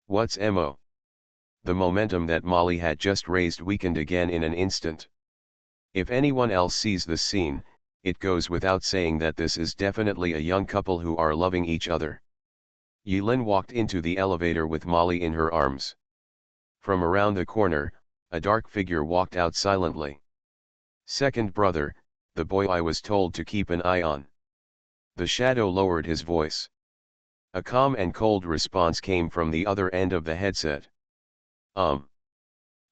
What's Mo? The momentum that Molly had just raised weakened again in an instant. If anyone else sees this scene, it goes without saying that this is definitely a young couple who are loving each other. Yulin walked into the elevator with Molly in her arms. From around the corner, a dark figure walked out silently. Second brother, the boy I was told to keep an eye on. The shadow lowered his voice. A calm and cold response came from the other end of the headset.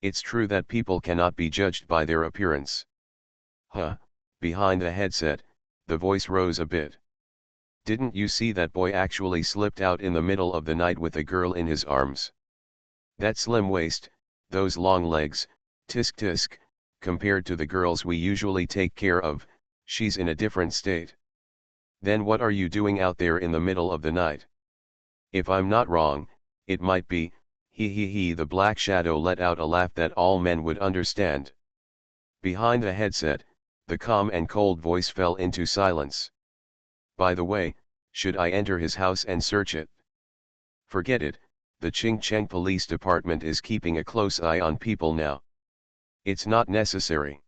It's true that people cannot be judged by their appearance. Behind the headset, the voice rose a bit. Didn't you see that boy actually slipped out in the middle of the night with a girl in his arms? That slim waist, those long legs, tisk tisk, compared to the girls we usually take care of, she's in a different state. Then what are you doing out there in the middle of the night? If I'm not wrong, it might be, the black shadow let out a laugh that all men would understand. Behind the headset, the calm and cold voice fell into silence. By the way, should I enter his house and search it? Forget it, the Ching Cheng Police Department is keeping a close eye on people now. It's not necessary.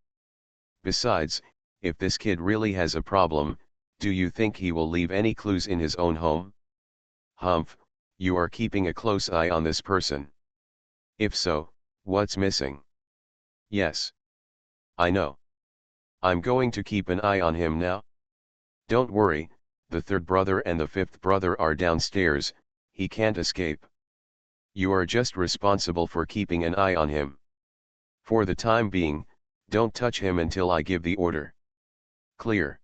Besides, if this kid really has a problem, do you think he will leave any clues in his own home? Humph, you are keeping a close eye on this person. If so, what's missing? Yes. I know. I'm going to keep an eye on him now. Don't worry, the third brother and the fifth brother are downstairs, he can't escape. You are just responsible for keeping an eye on him. For the time being, don't touch him until I give the order. Clear.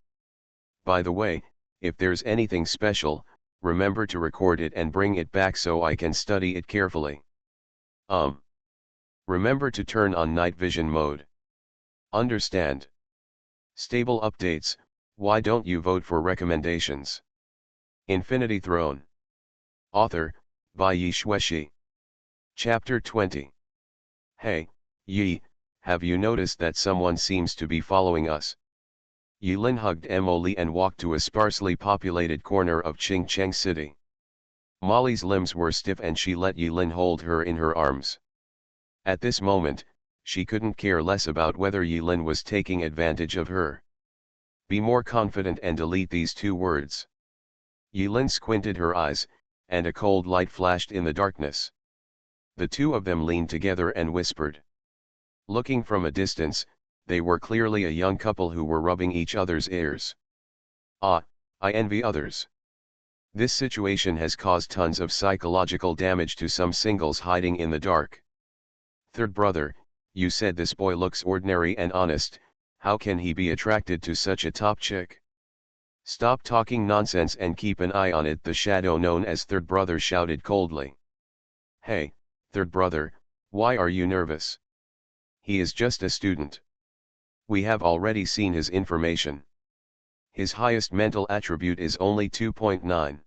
By the way, if there's anything special, remember to record it and bring it back so I can study it carefully. Remember to turn on night vision mode. Understand? Stable updates, why don't you vote for recommendations? Infinity Throne. Author, by Yi Shueshi. Chapter 20. Hey, Yi, have you noticed that someone seems to be following us? Yulin hugged Emily and walked to a sparsely populated corner of Ching Cheng City. Molly's limbs were stiff and she let Yulin hold her in her arms. At this moment, she couldn't care less about whether Yulin was taking advantage of her. Be more confident and delete these two words. Yulin squinted her eyes, and a cold light flashed in the darkness. The two of them leaned together and whispered. Looking from a distance, they were clearly a young couple who were rubbing each other's ears. I envy others. This situation has caused tons of psychological damage to some singles hiding in the dark. Third brother, you said this boy looks ordinary and honest, how can he be attracted to such a top chick? Stop talking nonsense and keep an eye on it, the shadow known as third brother shouted coldly. Hey, third brother, why are you nervous? He is just a student. We have already seen his information. His highest mental attribute is only 2.9.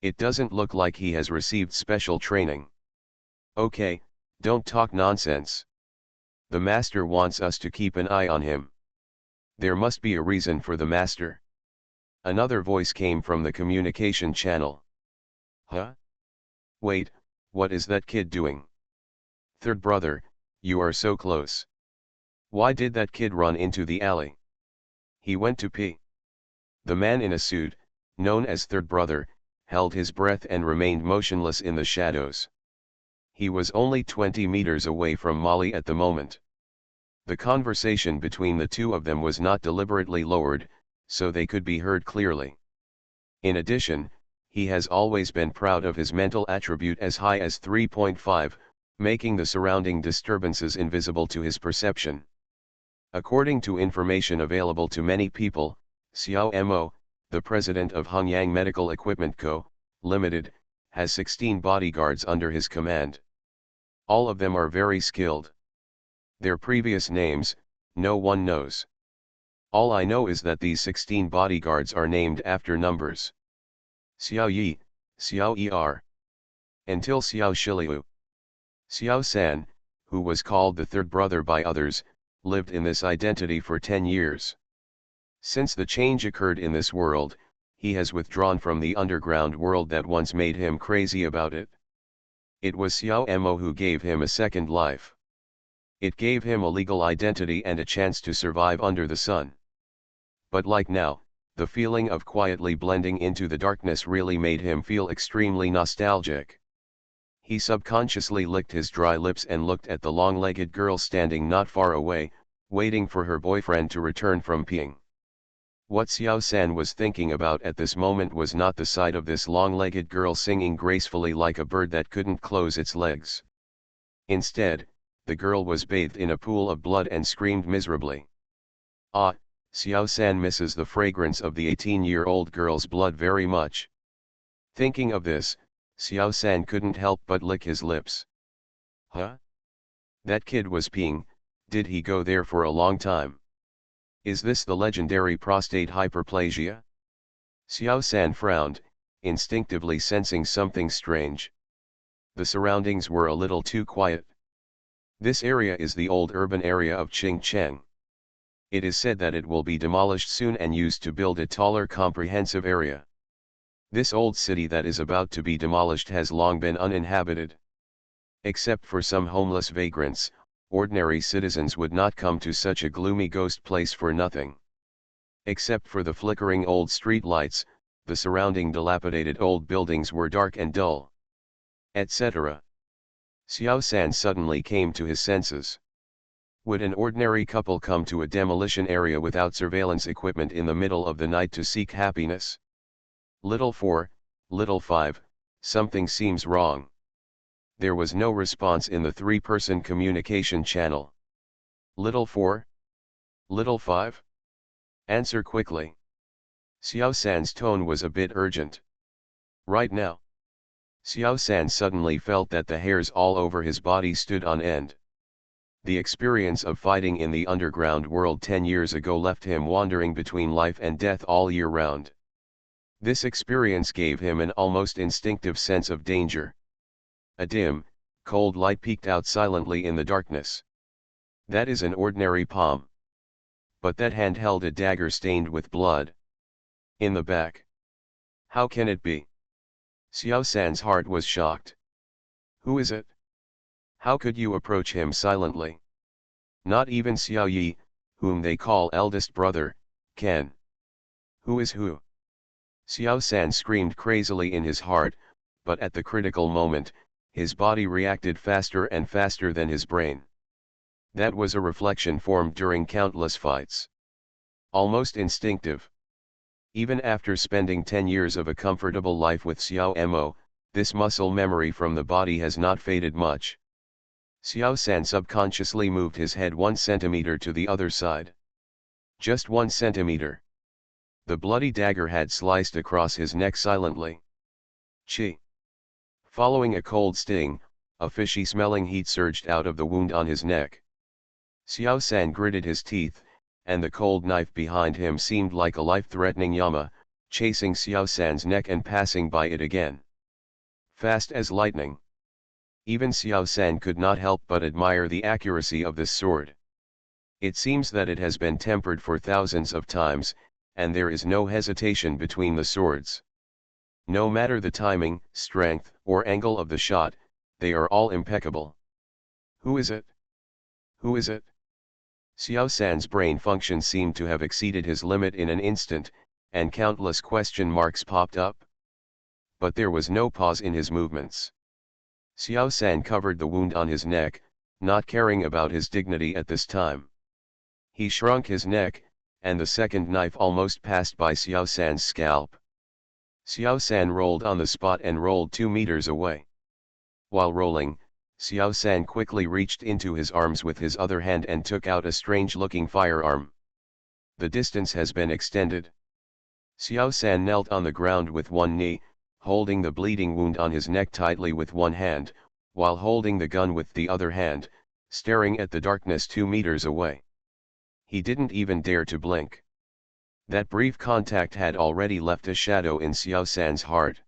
It doesn't look like he has received special training. Okay, don't talk nonsense. The master wants us to keep an eye on him. There must be a reason for the master. Another voice came from the communication channel. Huh? Wait, what is that kid doing? Third brother, you are so close. Why did that kid run into the alley? He went to pee. The man in a suit, known as third brother, held his breath and remained motionless in the shadows. He was only 20 meters away from Molly at the moment. The conversation between the two of them was not deliberately lowered, so they could be heard clearly. In addition, he has always been proud of his mental attribute as high as 3.5, making the surrounding disturbances invisible to his perception. According to information available to many people, Xiao Mo, the president of Hongyang Medical Equipment Co., Limited, has 16 bodyguards under his command. All of them are very skilled. Their previous names, no one knows. All I know is that these 16 bodyguards are named after numbers. Xiao Yi, Xiao Er. Until Xiao Shiliu. Xiao San, who was called the third brother by others, lived in this identity for 10 years. Since the change occurred in this world, he has withdrawn from the underground world that once made him crazy about it. It was Xiao Mo who gave him a second life. It gave him a legal identity and a chance to survive under the sun. But like now, the feeling of quietly blending into the darkness really made him feel extremely nostalgic. He subconsciously licked his dry lips and looked at the long-legged girl standing not far away, waiting for her boyfriend to return from peeing. What Xiao San was thinking about at this moment was not the sight of this long-legged girl singing gracefully like a bird that couldn't close its legs. Instead, the girl was bathed in a pool of blood and screamed miserably. Ah, Xiao San misses the fragrance of the 18-year-old girl's blood very much. Thinking of this, Xiao San couldn't help but lick his lips. Huh? That kid was peeing, did he go there for a long time? Is this the legendary prostate hyperplasia? Xiao San frowned, instinctively sensing something strange. The surroundings were a little too quiet. This area is the old urban area of Qingcheng. It is said that it will be demolished soon and used to build a taller comprehensive area. This old city that is about to be demolished has long been uninhabited. Except for some homeless vagrants, ordinary citizens would not come to such a gloomy ghost place for nothing. Except for the flickering old street lights, the surrounding dilapidated old buildings were dark and dull. Etc. Xiao San suddenly came to his senses. Would an ordinary couple come to a demolition area without surveillance equipment in the middle of the night to seek happiness? Little 4, little 5, something seems wrong. There was no response in the three-person communication channel. Little 4? Little 5? Answer quickly. Xiao San's tone was a bit urgent. Right now. Xiao San suddenly felt that the hairs all over his body stood on end. The experience of fighting in the underground world 10 years ago left him wandering between life and death all year round. This experience gave him an almost instinctive sense of danger. A dim, cold light peeked out silently in the darkness. That is an ordinary palm. But that hand held a dagger stained with blood. In the back. How can it be? Xiao San's heart was shocked. Who is it? How could you approach him silently? Not even Xiao Yi, whom they call eldest brother, can. Who is who? Xiao San screamed crazily in his heart, but at the critical moment, his body reacted faster and faster than his brain. That was a reflection formed during countless fights. Almost instinctive. Even after spending 10 years of a comfortable life with Xiao Mo, this muscle memory from the body has not faded much. Xiao San subconsciously moved his head 1 centimeter to the other side. Just 1 centimeter. The bloody dagger had sliced across his neck silently. Chi. Following a cold sting, a fishy-smelling heat surged out of the wound on his neck. Xiao San gritted his teeth, and the cold knife behind him seemed like a life-threatening llama, chasing Xiao San's neck and passing by it again. Fast as lightning. Even Xiao San could not help but admire the accuracy of this sword. It seems that it has been tempered for thousands of times, and there is no hesitation between the swords. No matter the timing, strength, or angle of the shot, they are all impeccable. Who is it? Who is it? Xiao San's brain function seemed to have exceeded his limit in an instant, and countless question marks popped up. But there was no pause in his movements. Xiao San covered the wound on his neck, not caring about his dignity at this time. He shrunk his neck, and the second knife almost passed by Xiao San's scalp. Xiao San rolled on the spot and rolled 2 meters away. While rolling, Xiao San quickly reached into his arms with his other hand and took out a strange-looking firearm. The distance has been extended. Xiao San knelt on the ground with one knee, holding the bleeding wound on his neck tightly with one hand, while holding the gun with the other hand, staring at the darkness 2 meters away. He didn't even dare to blink. That brief contact had already left a shadow in Xiao San's heart.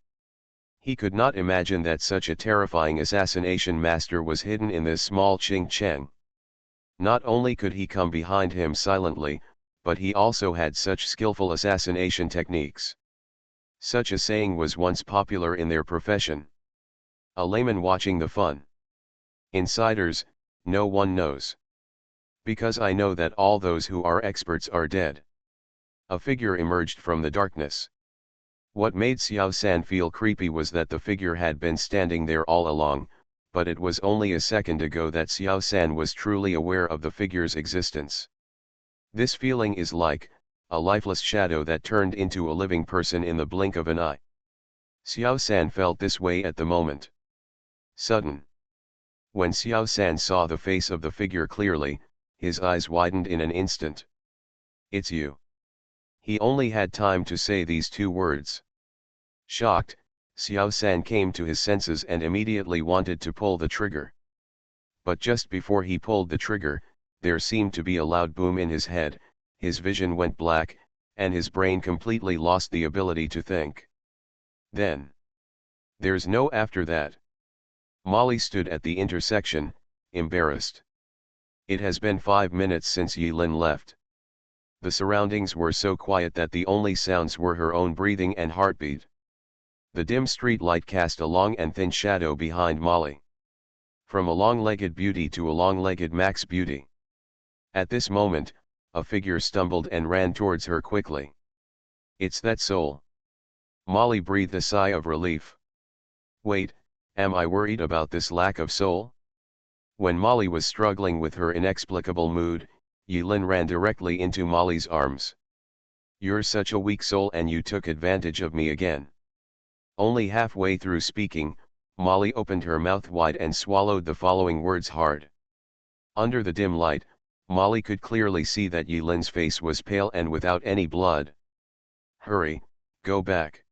He could not imagine that such a terrifying assassination master was hidden in this small Ching Cheng. Not only could he come behind him silently, but he also had such skillful assassination techniques. Such a saying was once popular in their profession. A layman watching the fun. Insiders, no one knows. Because I know that all those who are experts are dead. A figure emerged from the darkness. What made Xiao San feel creepy was that the figure had been standing there all along, but it was only a second ago that Xiao San was truly aware of the figure's existence. This feeling is like a lifeless shadow that turned into a living person in the blink of an eye. Xiao San felt this way at the moment. Sudden. When Xiao San saw the face of the figure clearly, his eyes widened in an instant. "It's you." He only had time to say these 2 words. Shocked, Xiao San came to his senses and immediately wanted to pull the trigger. But just before he pulled the trigger, there seemed to be a loud boom in his head, his vision went black, and his brain completely lost the ability to think. Then. There's no after that. Molly stood at the intersection, embarrassed. It has been 5 minutes since Yilin left. The surroundings were so quiet that the only sounds were her own breathing and heartbeat. The dim street light cast a long and thin shadow behind Molly. From a long-legged beauty to a long-legged Max beauty. At this moment, a figure stumbled and ran towards her quickly. "It's that soul." Molly breathed a sigh of relief. "Wait, am I worried about this lack of soul?" When Molly was struggling with her inexplicable mood, Yilin ran directly into Molly's arms. "You're such a weak soul and you took advantage of me again." Only halfway through speaking, Molly opened her mouth wide and swallowed the following words hard. Under the dim light, Molly could clearly see that Yilin's face was pale and without any blood. "Hurry, go back."